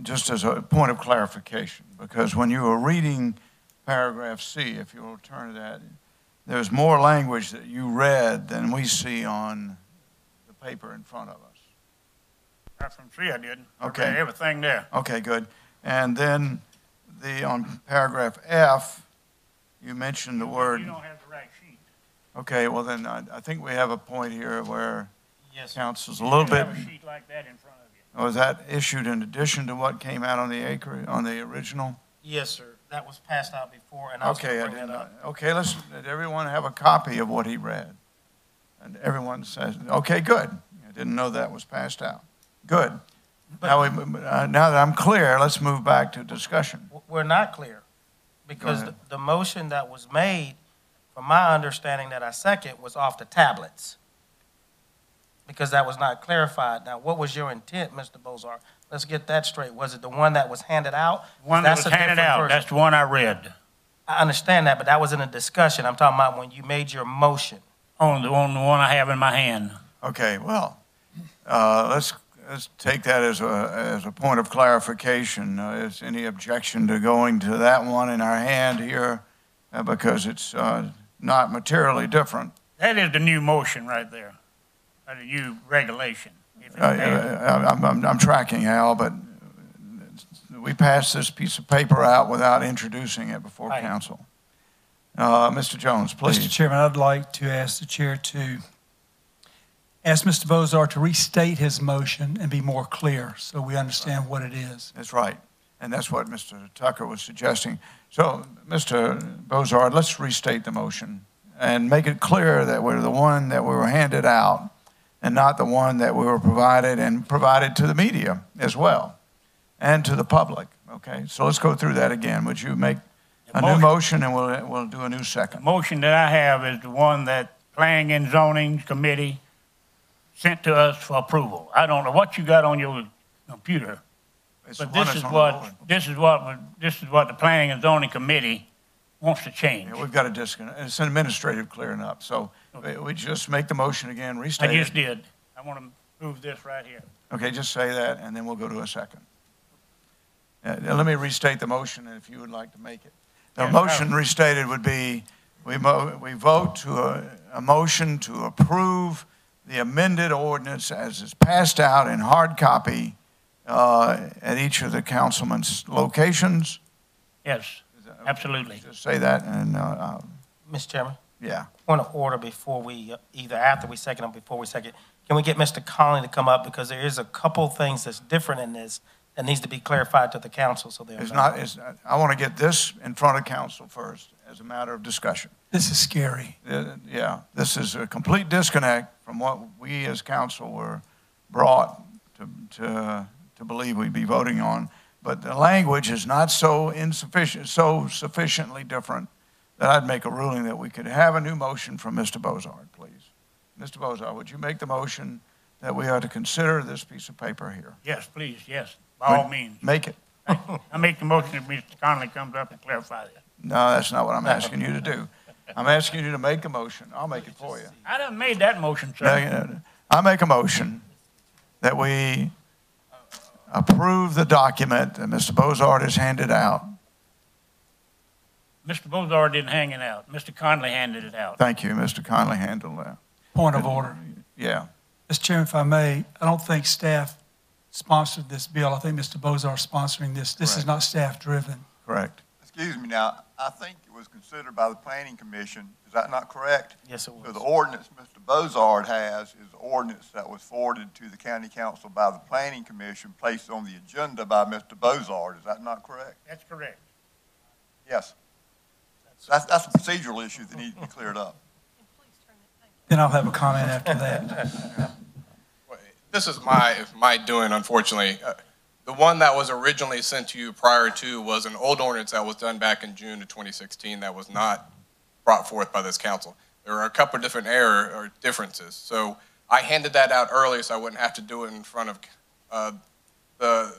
just as a point of clarification, because when you were reading paragraph C, if you will turn to that, there's more language that you read than we see on the paper in front of us. Right from C I did. Okay. Everything there. Okay, good. And then on paragraph F, you mentioned the word. You don't have the right sheet. Okay, well then, I think we have a point here where Yes, sir. council's a little You bit. have a sheet like that in front of you. Was that issued in addition to what came out on the original? Yes, sir. That was passed out before, and I was Okay, going I to bring didn't. that up. Okay, let everyone have a copy of what he read. And everyone says, okay, good. I didn't know that was passed out. Good. Now that I'm clear, let's move back to discussion. We're not clear, because the motion that was made, from my understanding that I second, was off the tablets, because that was not clarified. Now, what was your intent, Mr. Bozar? Let's get that straight. Was it the one that was handed out? One that That's was a handed different out, version. that's the one I read. I understand that, but that was in a discussion. I'm talking about when you made your motion. On the one I have in my hand. Okay, well, let's take that as a point of clarification. Is any objection to going to that one in our hand here, because it's not materially different? That is the new motion right there, or the new regulation. If it's I'm tracking, Al, but we passed this piece of paper out without introducing it before Right. council. Mr. Jones, please. Mr. Chairman, I'd like to ask the chair to ask Mr. Bozar to restate his motion and be more clear so we understand what it is. That's right. And that's what Mr. Tucker was suggesting. So, Mr. Bozard, let's restate the motion and make it clear that we're the one that we were handed out and not the one that we were provided and provided to the media as well and to the public. Okay, so let's go through that again. Would you make a new motion and we'll do a new second? The motion that I have is the one that Planning and Zoning Committee sent to us for approval. I don't know what you got on your computer, but this is what the Planning and Zoning Committee wants to change. Yeah, we've got a disconnect. It's an administrative clearing up. So we just make the motion again, restate it. I just did. I want to move this right here. Okay, just say that, and then we'll go to a second. Let me restate the motion, if you would like to make it. The motion restated would be, we vote to a motion to approve the amended ordinance as is passed out in hard copy at each of the councilman's locations. Yes, absolutely. Just say that, and Mr. Chairman? yeah. Point of order before we, either after we second or before we second. Can we get Mr. Conley to come up, because there is a couple things that's different in this that needs to be clarified to the council, so they'll know. I want to get this in front of council first as a matter of discussion. This is scary. Yeah, this is a complete disconnect from what we as council were brought to believe we'd be voting on. But the language is not so sufficiently different that I'd make a ruling that we could have a new motion from Mr. Bozard, please. Mr. Bozard, would you make the motion that we are to consider this piece of paper here? Yes, please, yes, by all means. Make it. I make the motion that Mr. Conley comes up and clarifies it. No, that's not what I'm asking you to do. I'm asking you to make a motion. I'll make it for you. I done made that motion, sir. I make a motion that we approve the document that Mr. Bozard has handed out. Mr. Bozard didn't hang it out. Mr. Conley handed it out. Thank you. Mr. Conley handled that. Point of order. Yeah. Mr. Chairman, if I may, I don't think staff sponsored this bill. I think Mr. Bozar is sponsoring this. This is not staff-driven. Correct. Excuse me now, I think it was considered by the Planning Commission. Is that not correct? Yes, it was. So the ordinance Mr. Bozard has is the ordinance that was forwarded to the County Council by the Planning Commission, placed on the agenda by Mr. Bozard. Is that not correct? That's correct. Yes. That's a procedural issue that needs to be cleared up. Then I'll have a comment after that. This is my doing, unfortunately. The one that was originally sent to you prior to was an old ordinance that was done back in June of 2016 that was not brought forth by this council. There are a couple of different error or differences. So I handed that out early so I wouldn't have to do it in front of the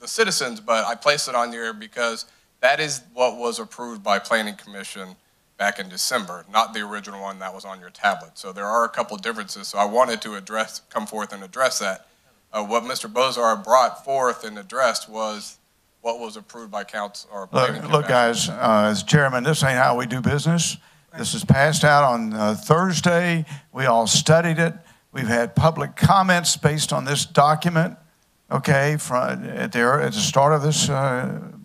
citizens, but I placed it on there because that is what was approved by Planning Commission back in December, not the original one that was on your tablet. So there are a couple of differences. So I wanted to come forth and address that. What Mr. Bozar brought forth and addressed was what was approved by council or Planning Commission. Look, guys, as chairman, this ain't how we do business. This is passed out on Thursday. We all studied it. We've had public comments based on this document. okay, at the start of this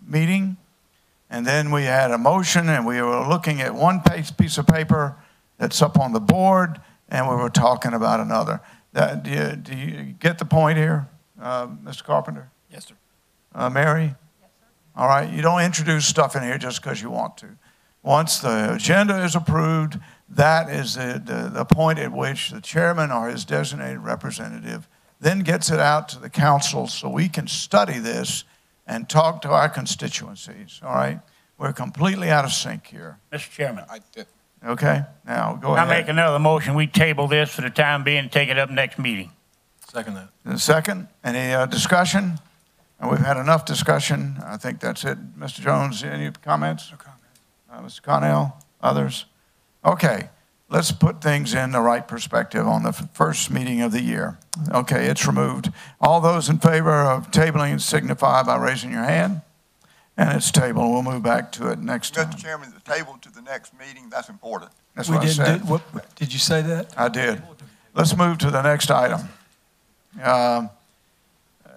meeting. And then we had a motion, and we were looking at one piece of paper that's up on the board, and we were talking about another. Do you get the point here, Mr. Carpenter? Yes, sir. Mary? Yes, sir. All right, you don't introduce stuff in here just because you want to. Once the agenda is approved, that is the point at which the chairman or his designated representative then gets it out to the council so we can study this and talk to our constituencies, all right? We're completely out of sync here. Mr. Chairman. I did. Okay, now go I ahead. make another motion. We table this for the time being and take it up next meeting. Second that. Second, any discussion? And we've had enough discussion. I think that's it. Mr. Jones, any comments? No comment. Mr. Connell, others? Okay, let's put things in the right perspective on the first meeting of the year. Okay, it's removed. All those in favor of tabling signify by raising your hand. And it's tabled. We'll move back to it next time. Mr. Chairman, the table to the next meeting, that's important. That's what I said. Did you say that? I did. Let's move to the next item.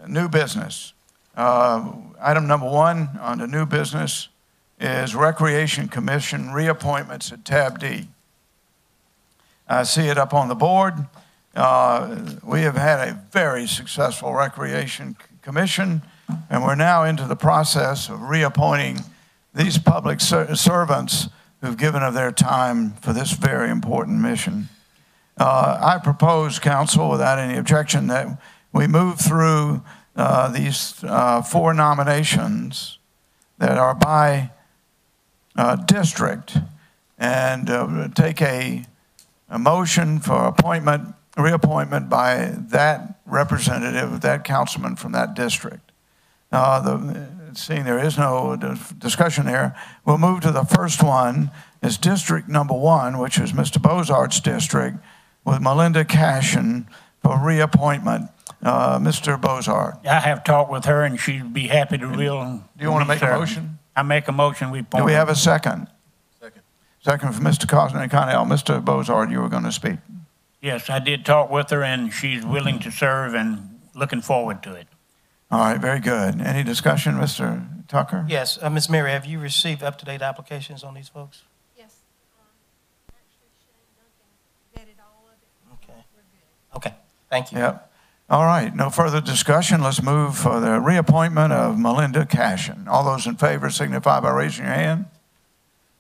New business. Item number 1 on the new business is Recreation Commission reappointments at tab D. I see it up on the board. We have had a very successful Recreation Commission, and we're now into the process of reappointing these public servants who've given of their time for this very important mission. I propose, council, without any objection, that we move through these 4 nominations that are by district and take a motion for reappointment by that representative, that councilman from that district. Seeing there is no discussion there, we'll move to the first one. Is District Number 1, which is Mr. Bozard's district, with Melinda Cashin for reappointment. Mr. Bozard. I have talked with her, and she'd be happy to Do you want to make a motion? I make a motion. We appoint. Do we have a second? Second. Second from Mr. Connell. Mr. Bozard, you were going to speak. Yes, I did talk with her, and she's willing to serve and looking forward to it. All right, very good. Any discussion, Mr. Tucker? Yes, Ms. Mary, have you received up-to-date applications on these folks? Yes. Actually, Shane Duncan vetted all of it. Okay. We're good. Okay, thank you. Yep. All right, no further discussion. Let's move for the reappointment of Melinda Cashin. All those in favor signify by raising your hand.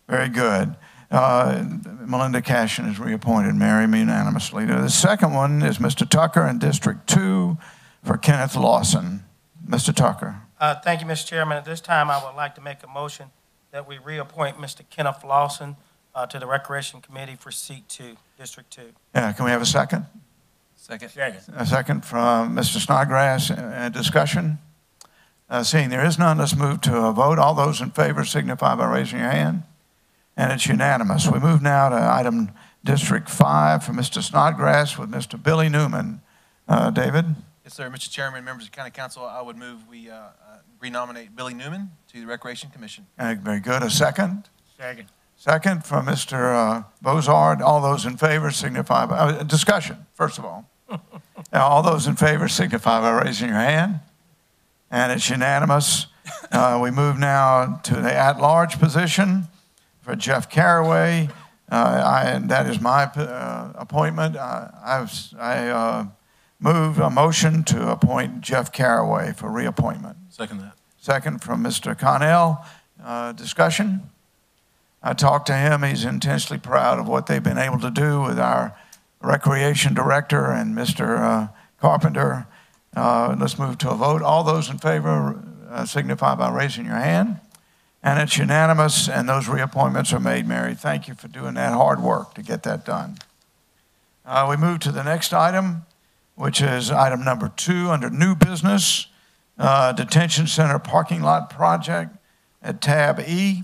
Very good. Melinda Cashin is reappointed, Mary, unanimously. The second one is Mr. Tucker in District 2 for Kenneth Lawson. Mr. Tucker. Thank you, Mr. Chairman. At this time, I would like to make a motion that we reappoint Mr. Kenneth Lawson to the Recreation Committee for Seat 2, District 2. Yeah, can we have a second? Second. A second from Mr. Snodgrass. Discussion? Seeing there is none, let's move to a vote. All those in favor signify by raising your hand. And it's unanimous. We move now to item District 5 for Mr. Snodgrass with Mr. Billy Newman. David? Yes, sir. Mr. Chairman, members of the County Council, I would move we renominate Billy Newman to the Recreation Commission. Very good. A second? Second. Second from Mr. Bozard. All those in favor signify by discussion, first of all. All those in favor signify by raising your hand. And it's unanimous. We move now to the at-large position for Jeff Carraway. And that is my appointment. I move a motion to appoint Jeff Carraway for reappointment. Second that. Second from Mr. Connell. Discussion? I talked to him. He's intensely proud of what they've been able to do with our recreation director and Mr. Carpenter. Let's move to a vote. All those in favor signify by raising your hand. And it's unanimous, and those reappointments are made, Mary. Thank you for doing that hard work to get that done. We move to the next item, which is item number 2 under new business, detention center parking lot project at tab E.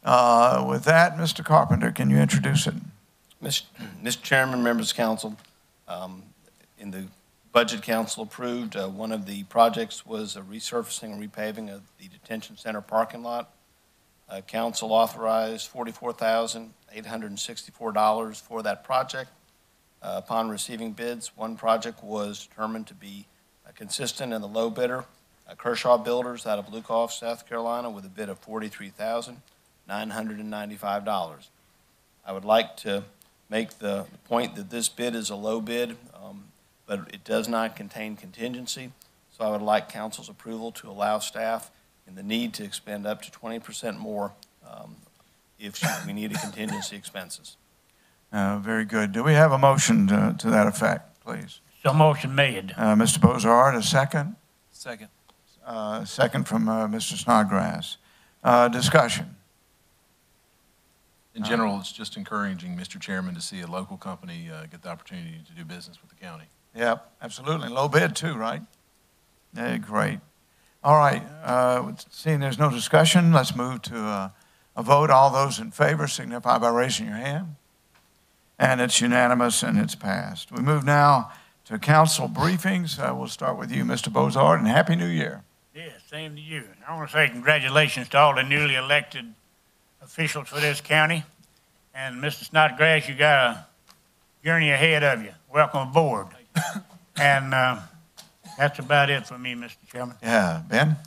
With that, Mr. Carpenter, can you introduce it? Mr. Chairman, members of council, in the budget council approved, one of the projects was a resurfacing and repaving of the detention center parking lot. Council authorized $44,864 for that project. Upon receiving bids, one project was determined to be consistent and the low bidder, Kershaw Builders out of Lukoff, South Carolina, with a bid of $43,995. I would like to make the point that this bid is a low bid, but it does not contain contingency. So I would like council's approval to allow staff in the need to expend up to 20% more if we need a contingency expenses. Very good. Do we have a motion to that effect, please? So motion made. Mr. Bozard, a second? Second. Second from Mr. Snodgrass. Discussion. In general, it's just encouraging, Mr. Chairman, to see a local company get the opportunity to do business with the county. Yep, absolutely. Low bid too, right? Yeah, great. All right, seeing there's no discussion, let's move to a vote. All those in favor signify by raising your hand. And it's unanimous and it's passed. We move now to council briefings. We'll start with you, Mr. Bozard, and Happy New Year. Yeah, same to you. I want to say congratulations to all the newly elected officials for this county. And Mr. Snodgrass, you got a journey ahead of you. Welcome aboard. And that's about it for me, Mr. Chairman. Yeah, Ben?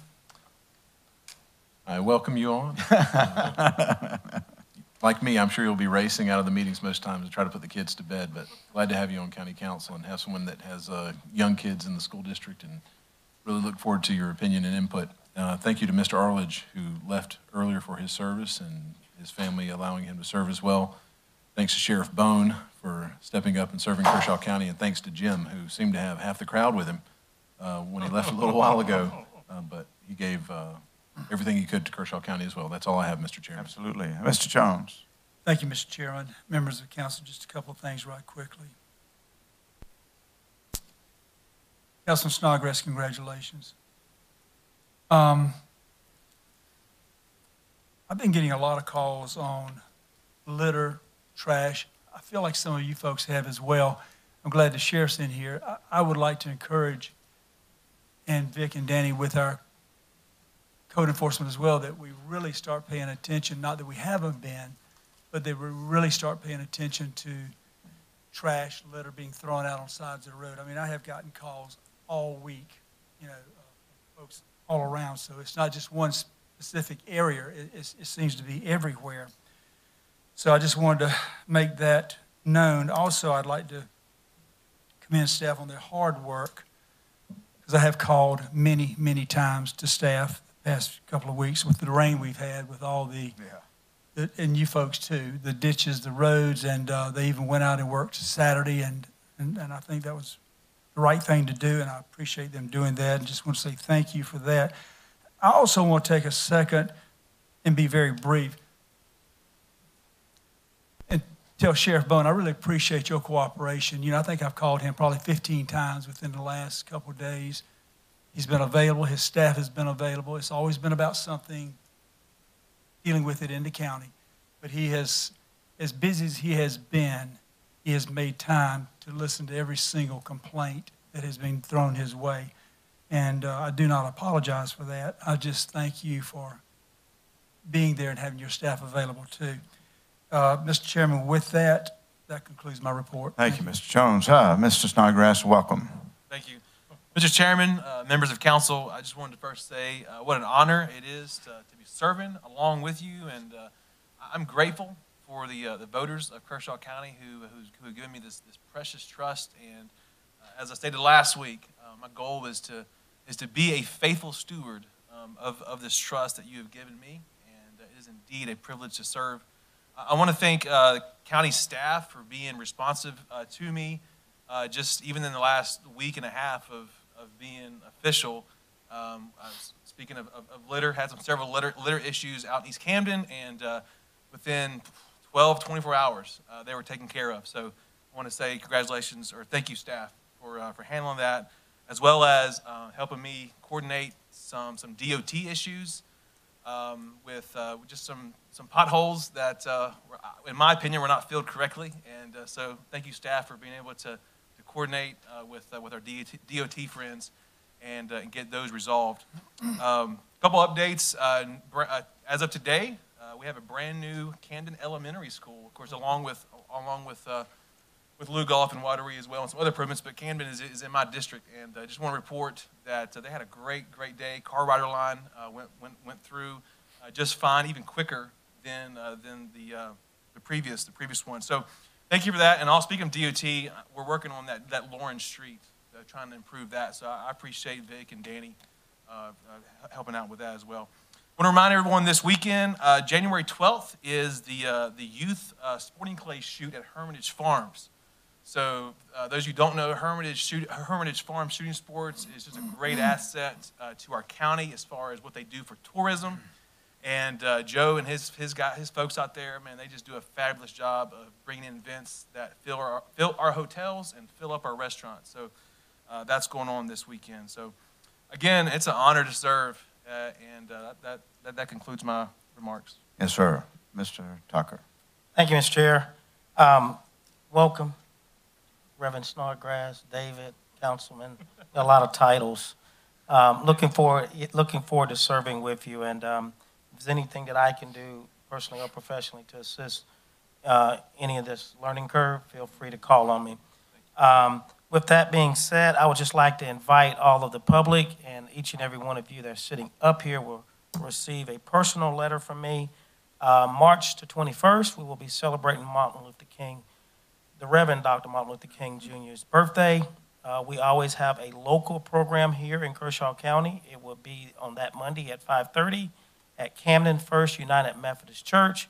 I welcome you on. Like me, I'm sure you'll be racing out of the meetings most times to try to put the kids to bed, but glad to have you on county council and have someone that has young kids in the school district, and really look forward to your opinion and input. Thank you to Mr. Arledge, who left earlier for his service, and his family allowing him to serve as well. Thanks to Sheriff Bone for stepping up and serving Kershaw County, and thanks to Jim, who seemed to have half the crowd with him when he left a little while ago, but he gave everything he could to Kershaw County as well. That's all I have, Mr. Chairman. Absolutely. Mr. Jones. Thank you, Mr. Chairman. Members of the council, just a couple of things right quickly. Councilman Snodgrass, congratulations. I've been getting a lot of calls on litter, trash. I feel like some of you folks have as well. I'm glad the sheriff's in here. I would like to encourage, and Vic and Danny with our code enforcement as well, that we really start paying attention, not that we haven't been, but that we really start paying attention to trash, litter being thrown out on sides of the road. I mean, I have gotten calls all week, folks all around, so it's not just one specific area. It seems to be everywhere. So I just wanted to make that known. Also, I'd like to commend staff on their hard work, because I have called many, many times to staff the past couple of weeks with the rain we've had, with all and you folks too, the ditches, the roads, and they even went out and worked Saturday, and I think that was the right thing to do, and I appreciate them doing that, and just want to say thank you for that. I also want to take a second and be very brief and tell Sheriff Bone, I really appreciate your cooperation. I think I've called him probably 15 times within the last couple of days. He's been available. His staff has been available. It's always been about something, dealing with it in the county. But he has, as busy as he has been, he has made time to listen to every single complaint that has been thrown his way. And I do not apologize for that. I just thank you for being there and having your staff available too. Mr. Chairman, with that, that concludes my report. Thank you, Mr. Jones. Mr. Snodgrass, welcome. Thank you. Mr. Chairman, members of council, I just wanted to first say what an honor it is to be serving along with you, and I'm grateful for the voters of Kershaw County who have given me this precious trust. And as I stated last week, my goal is to be a faithful steward of this trust that you have given me, and it is indeed a privilege to serve. I want to thank county staff for being responsive to me, just even in the last week and a half of being official. Speaking of litter, had several litter issues out in East Camden, and within 12, 24 hours, they were taken care of. So I want to say congratulations, or thank you, staff, for handling that, as well as helping me coordinate some DOT issues with just some potholes that, in my opinion, were not filled correctly. And so thank you, staff, for being able to coordinate with our DOT friends and get those resolved. Couple updates. As of today, we have a brand new Camden Elementary School, of course, along with with Lou Golf and Wateree as well, and some other improvements, but Camden is in my district, and I just want to report that they had a great day. Car rider line went through just fine, even quicker than the previous one. So thank you for that. And I'll speak of DOT. We're working on that Lawrence Street, trying to improve that. So I appreciate Vic and Danny helping out with that as well. I want to remind everyone this weekend, January 12th is the youth sporting clay shoot at Hermitage Farms. So those of you who don't know, Hermitage Farm Shooting Sports is just a great asset to our county as far as what they do for tourism. And Joe and his folks out there, man, they just do a fabulous job of bringing in events that fill our hotels and fill up our restaurants. So that's going on this weekend. So again, it's an honor to serve, and that concludes my remarks. Yes, sir. Mr. Tucker. Thank you, Mr. Chair. Welcome, Reverend Snodgrass, David, Councilman, a lot of titles. Looking forward to serving with you, and if there's anything that I can do personally or professionally to assist any of this learning curve, feel free to call on me. With that being said, I would just like to invite all of the public and each and every one of you that are sitting up here will receive a personal letter from me. March the 21st, we will be celebrating Martin Luther King, the Reverend Dr. Martin Luther King Jr.'s birthday. We always have a local program here in Kershaw County. It will be on that Monday at 5:30 at Camden First United Methodist Church.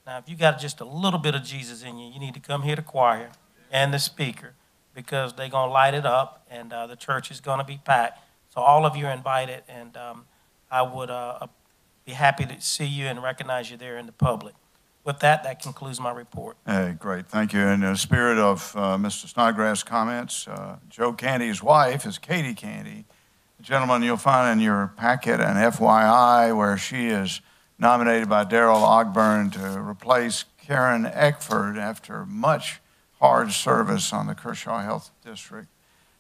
Now, if you got just a little bit of Jesus in you, you need to come here to choir and the speaker, because they're going to light it up, and the church is going to be packed. So all of you are invited, and I would be happy to see you and recognize you there in the public. With that, that concludes my report. Hey, great. Thank you. In the spirit of Mr. Snodgrass' comments, Joe Candy's wife is Katie Candy. Gentlemen, you'll find in your packet an FYI where she is nominated by Darrell Ogburn to replace Karen Eckford after much hard service on the Kershaw Health District.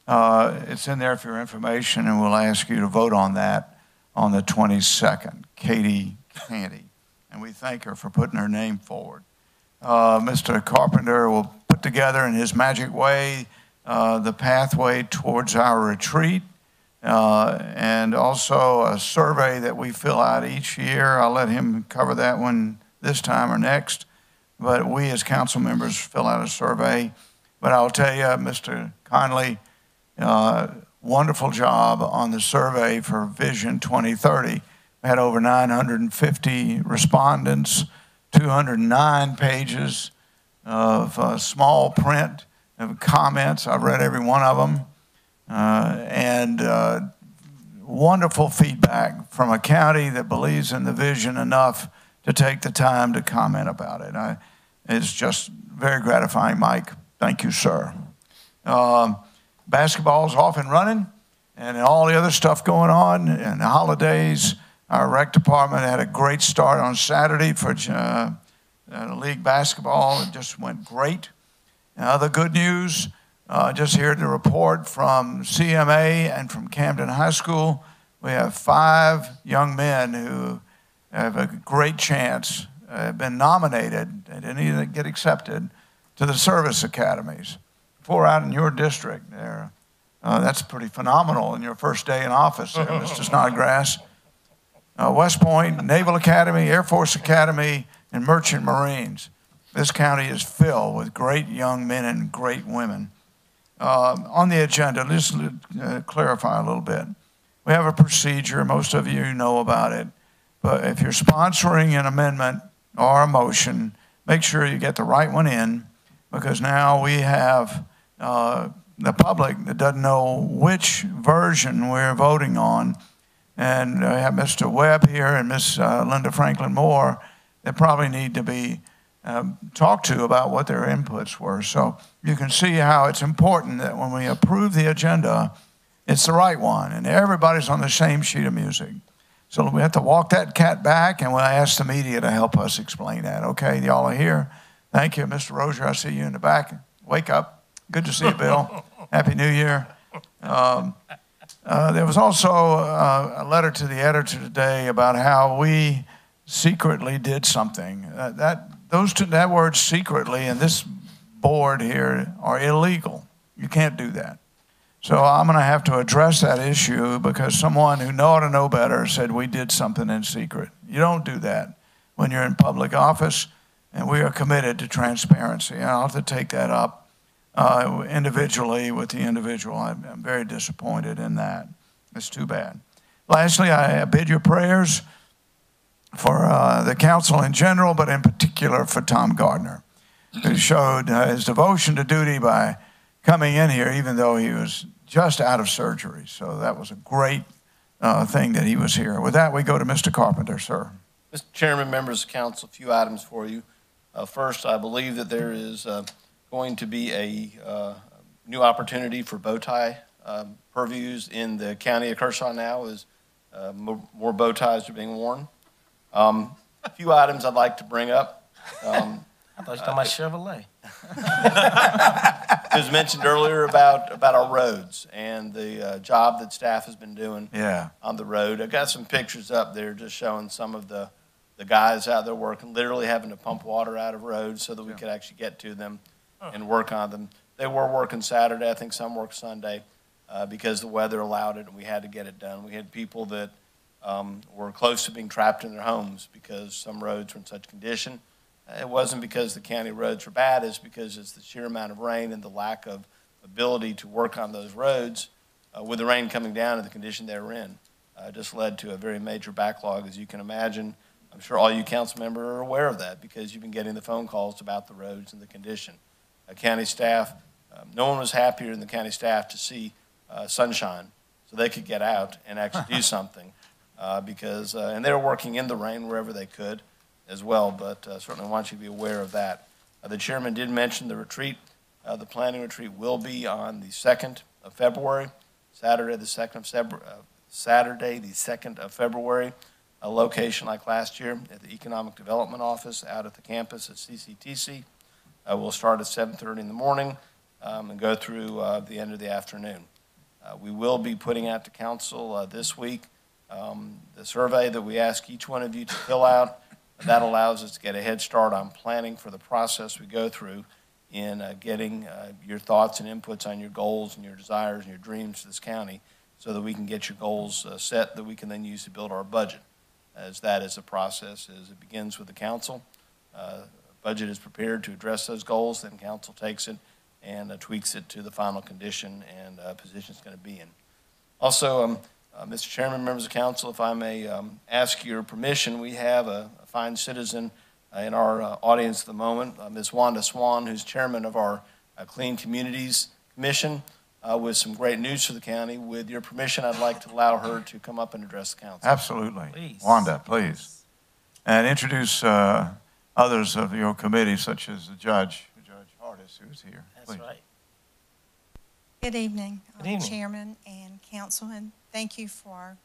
It's in there for your information, and we'll ask you to vote on that on the 22nd, Katie Candy. And we thank her for putting her name forward. Mr. Carpenter will put together in his magic way the pathway towards our retreat, and also a survey that we fill out each year. I'll let him cover that one this time or next. But we as council members fill out a survey. But I'll tell you, Mr. Conley, wonderful job on the survey for Vision 2030. We had over 950 respondents, 209 pages of small print of comments. I've read every one of them. And wonderful feedback from a county that believes in the vision enough to take the time to comment about it. It's just very gratifying, Mike. Thank you, sir. Basketball's off and running, and all the other stuff going on, and the holidays. Our rec department had a great start on Saturday for league basketball. It just went great. Other good news, just here to report from CMA and from Camden High School, we have 5 young men who have a great chance, been nominated, they didn't even get accepted, to the service academies. 4 out in your district there. That's pretty phenomenal in your first day in office there, Mr. Snodgrass. West Point, Naval Academy, Air Force Academy, and Merchant Marines. This county is filled with great young men and great women. On the agenda, let's clarify a little bit. We have a procedure, most of you know about it, but if you're sponsoring an amendment or a motion, make sure you get the right one in, because now we have the public that doesn't know which version we're voting on. And we have Mr. Webb here and Miss Linda Franklin Moore that probably need to be talked to about what their inputs were. So you can see how it's important that when we approve the agenda, it's the right one, and everybody's on the same sheet of music. So we have to walk that cat back, and we'll ask the media to help us explain that. Okay, y'all are here. Thank you, Mr. Rozier. I see you in the back. Wake up. Good to see you, Bill. Happy New Year. There was also a letter to the editor today about how we secretly did something. That word secretly in this board here are illegal. You can't do that. So I'm going to have to address that issue because someone who ought to know better said we did something in secret. You don't do that when you're in public office, and we are committed to transparency. And I'll have to take that up individually with the individual. I'm very disappointed in that. It's too bad. Lastly, I bid your prayers for the council in general, but in particular for Tom Gardner, who showed his devotion to duty by coming in here, even though he was just out of surgery. So that was a great thing that he was here. With that, we go to Mr. Carpenter, sir. Mr. Chairman, members of council, a few items for you. First, I believe that there is going to be a new opportunity for bow tie purviews in the county of Kershaw now as more bow ties are being worn. A few items I'd like to bring up. I thought you were talking about Chevrolet. It was mentioned earlier about our roads and the job that staff has been doing on the road. I got some pictures up there just showing some of the guys out there working, literally having to pump water out of roads so that we could actually get to them and work on them. They were working Saturday. I think some worked Sunday because the weather allowed it and we had to get it done. We had people that were close to being trapped in their homes because some roads were in such condition. It wasn't because the county roads were bad, it's because it's the sheer amount of rain and the lack of ability to work on those roads with the rain coming down in the condition they were in. Just led to a very major backlog, as you can imagine. I'm sure all you council members are aware of that because you've been getting the phone calls about the roads and the condition. County staff, no one was happier than the county staff to see sunshine so they could get out and actually do something because, and they were working in the rain wherever they could as well, but certainly want you to be aware of that. The chairman did mention the retreat. The planning retreat will be on the 2nd of February, Saturday the 2nd of February, a location like last year at the Economic Development Office out at the campus at CCTC. We'll start at 7:30 in the morning and go through the end of the afternoon. We will be putting out to council this week the survey that we ask each one of you to fill out. That allows us to get a head start on planning for the process we go through in getting your thoughts and inputs on your goals and your desires and your dreams to this county so that we can get your goals set that we can then use to build our budget. As that is a process, as it begins with the council. Budget is prepared to address those goals, then council takes it and tweaks it to the final condition and position it's going to be in. Also, Mr. Chairman, members of council, if I may ask your permission, we have a fine citizen in our audience at the moment, Ms. Wanda Swan, who's chairman of our Clean Communities Commission, with some great news for the county. With your permission, I'd like to allow her to come up and address the council. Absolutely. Please. Wanda, please. And introduce others of your committee, such as Judge Hardis, who's here. That's Please. right. Good evening, Good evening. Chairman and Councilman. Thank you for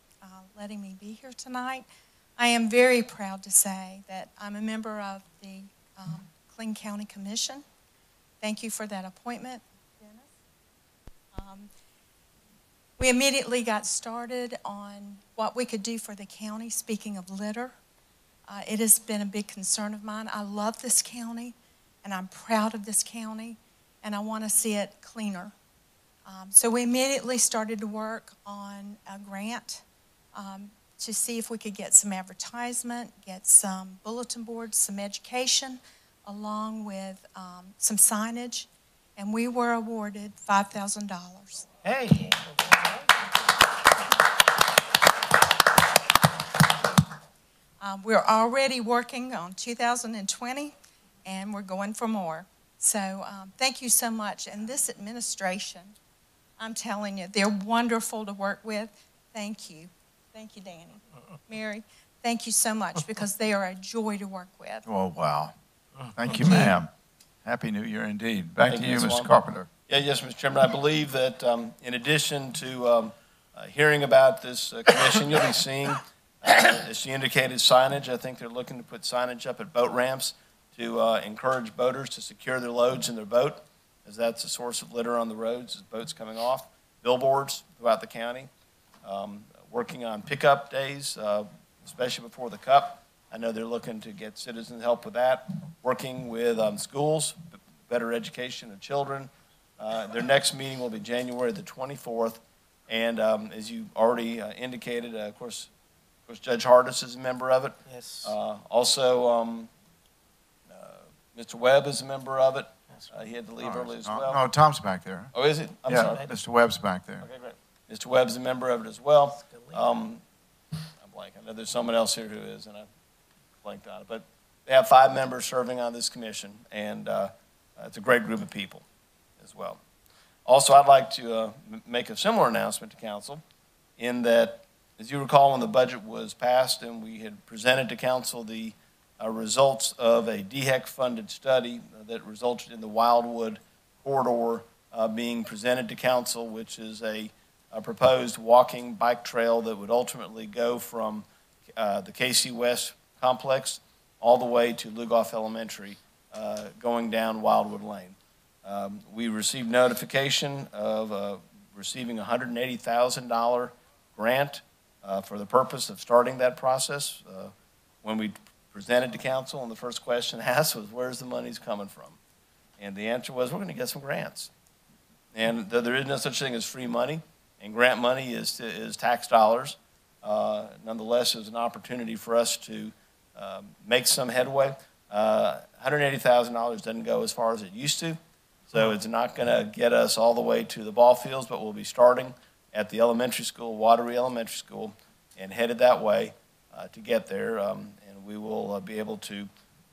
letting me be here tonight. I am very proud to say that I'm a member of the Clean County Commission. Thank you for that appointment, Dennis. We immediately got started on what we could do for the county, speaking of litter. It has been a big concern of mine. I love this county, and I'm proud of this county, and I want to see it cleaner. So we immediately started to work on a grant to see if we could get some advertisement, get some bulletin boards, some education, along with some signage, and we were awarded $5,000. Hey. We're already working on 2020, and we're going for more. So thank you so much. And this administration, I'm telling you, they're wonderful to work with. Thank you. Thank you, Danny. Mary, thank you so much because they are a joy to work with. Oh, wow. Thank you, ma'am. Happy New Year indeed. Back to you, Mr. Carpenter. Yeah, yes, Mr. Chairman. I believe that in addition to hearing about this commission, you'll be seeing, as she indicated, signage. I think they're looking to put signage up at boat ramps to encourage boaters to secure their loads in their boat, as that's a source of litter on the roads as boats coming off. Billboards throughout the county. Working on pickup days, especially before the Cup. I know they're looking to get citizen help with that. Working with schools, better education of children. Their next meeting will be January the 24th. And as you already indicated, of course, Judge Hardis is a member of it. Yes. Also, Mr. Webb is a member of it. He had to leave early as well. No, Tom's back there. Oh, is it? I'm Yeah, sorry. Mr. Webb's back there. Okay, great. Mr. Webb's a member of it as well. I'm blank. I know there's someone else here who is, and I blanked on it. But they have 5 members serving on this commission, and it's a great group of people as well. Also, I'd like to make a similar announcement to council in that, as you recall, when the budget was passed and we had presented to council the results of a DHEC-funded study that resulted in the Wildwood corridor being presented to council, which is a proposed walking bike trail that would ultimately go from the KC West complex all the way to Lugoff Elementary, going down Wildwood Lane. We received notification of receiving a $180,000 grant for the purpose of starting that process. When we presented to council, and the first question asked was, where's the money's coming from? And the answer was, we're going to get some grants. And there is no such thing as free money, and grant money is tax dollars. Nonetheless, it was an opportunity for us to make some headway. $180,000 doesn't go as far as it used to, so it's not going to get us all the way to the ball fields, but we'll be starting at the elementary school, Wateree Elementary School, and headed that way to get there. And we will be able to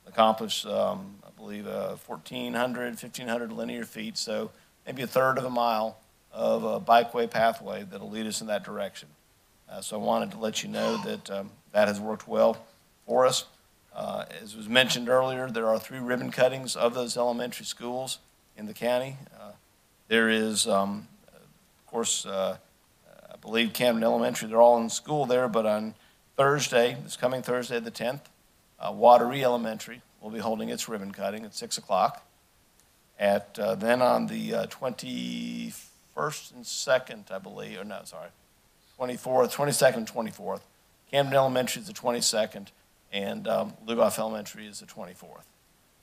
accomplish, I believe, 1,500 linear feet, so maybe a third of a mile of a bikeway pathway that'll lead us in that direction. So I wanted to let you know that that has worked well for us. As was mentioned earlier, there are 3 ribbon cuttings of those elementary schools in the county. There is, of course, I believe Camden Elementary, they're all in school there, but on Thursday, this coming Thursday the 10th, Wateree Elementary will be holding its ribbon cutting at 6 o'clock. Then on the 21st and 2nd, I believe, or no, sorry, 24th, 22nd and 24th, Camden Elementary is the 22nd, and Lugoff Elementary is the 24th.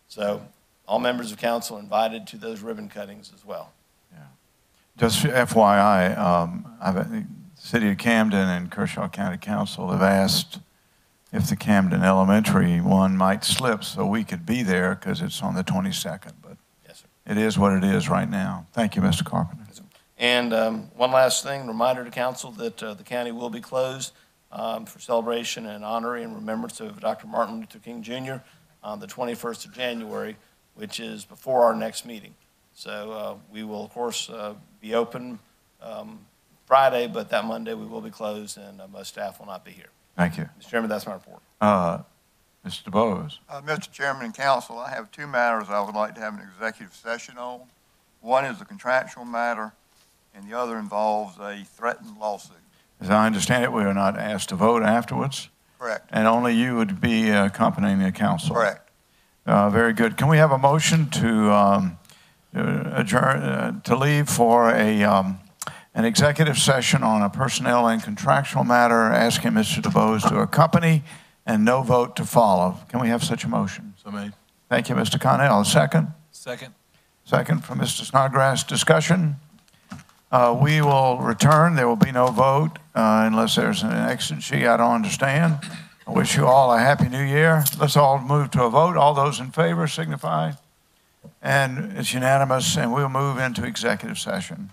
So all members of council are invited to those ribbon cuttings as well. Yeah. Just FYI, the City of Camden and Kershaw County Council have asked if the Camden Elementary one might slip so we could be there because it's on the 22nd. But yes, sir. It is what it is right now. Thank you, Mr. Carpenter. And one last thing, reminder to council that the county will be closed for celebration and honor and remembrance of Dr. Martin Luther King Jr. on the 21st of January, which is before our next meeting. So we will, of course, be open Friday, but that Monday we will be closed, and most staff will not be here. Thank you. Mr. Chairman, that's my report. Mr. DeBose. Mr. Chairman and Council, I have 2 matters I would like to have an executive session on. One is a contractual matter, and the other involves a threatened lawsuit. As I understand it, we are not asked to vote afterwards. Correct. And only you would be accompanying the council. Correct. Very good. Can we have a motion to adjourn, to leave for an executive session on a personnel and contractual matter, asking Mr. DeBose to accompany and no vote to follow? Can we have such a motion? So made. Thank you, Mr. Connell. A second? Second. Second from Mr. Snodgrass. Discussion? We will return. There will be no vote unless there's an exigency I don't understand. I wish you all a happy new year. Let's all move to a vote. All those in favor signify. And it's unanimous, and we'll move into executive session.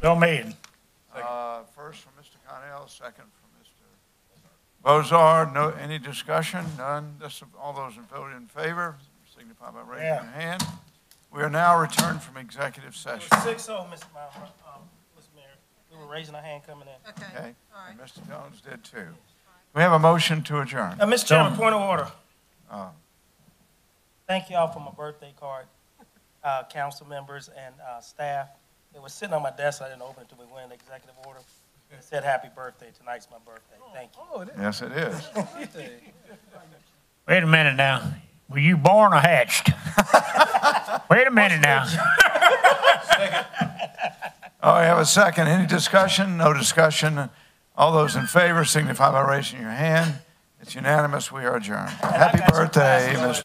So made. First from Mr. Connell, second from Mr. Bozard. No, any discussion? None. All those in vote in favor, signify by raising your hand. We are now returned from executive session. 6-0, Mr. Mayor. We were raising our hand coming in. Okay. And Mr. Jones did too. We have a motion to adjourn. Mr. Chairman, point of order. Uh, Thank y'all for my birthday card, council members and staff. It was sitting on my desk. I didn't open it until we went into executive order. It said happy birthday. Tonight's my birthday. Thank you. Yes, it is. Wait a minute now. Were you born or hatched? Wait a minute now. Oh, we have a second. Any discussion? No discussion. All those in favor signify by raising your hand. It's unanimous. We are adjourned. Happy birthday, Mr.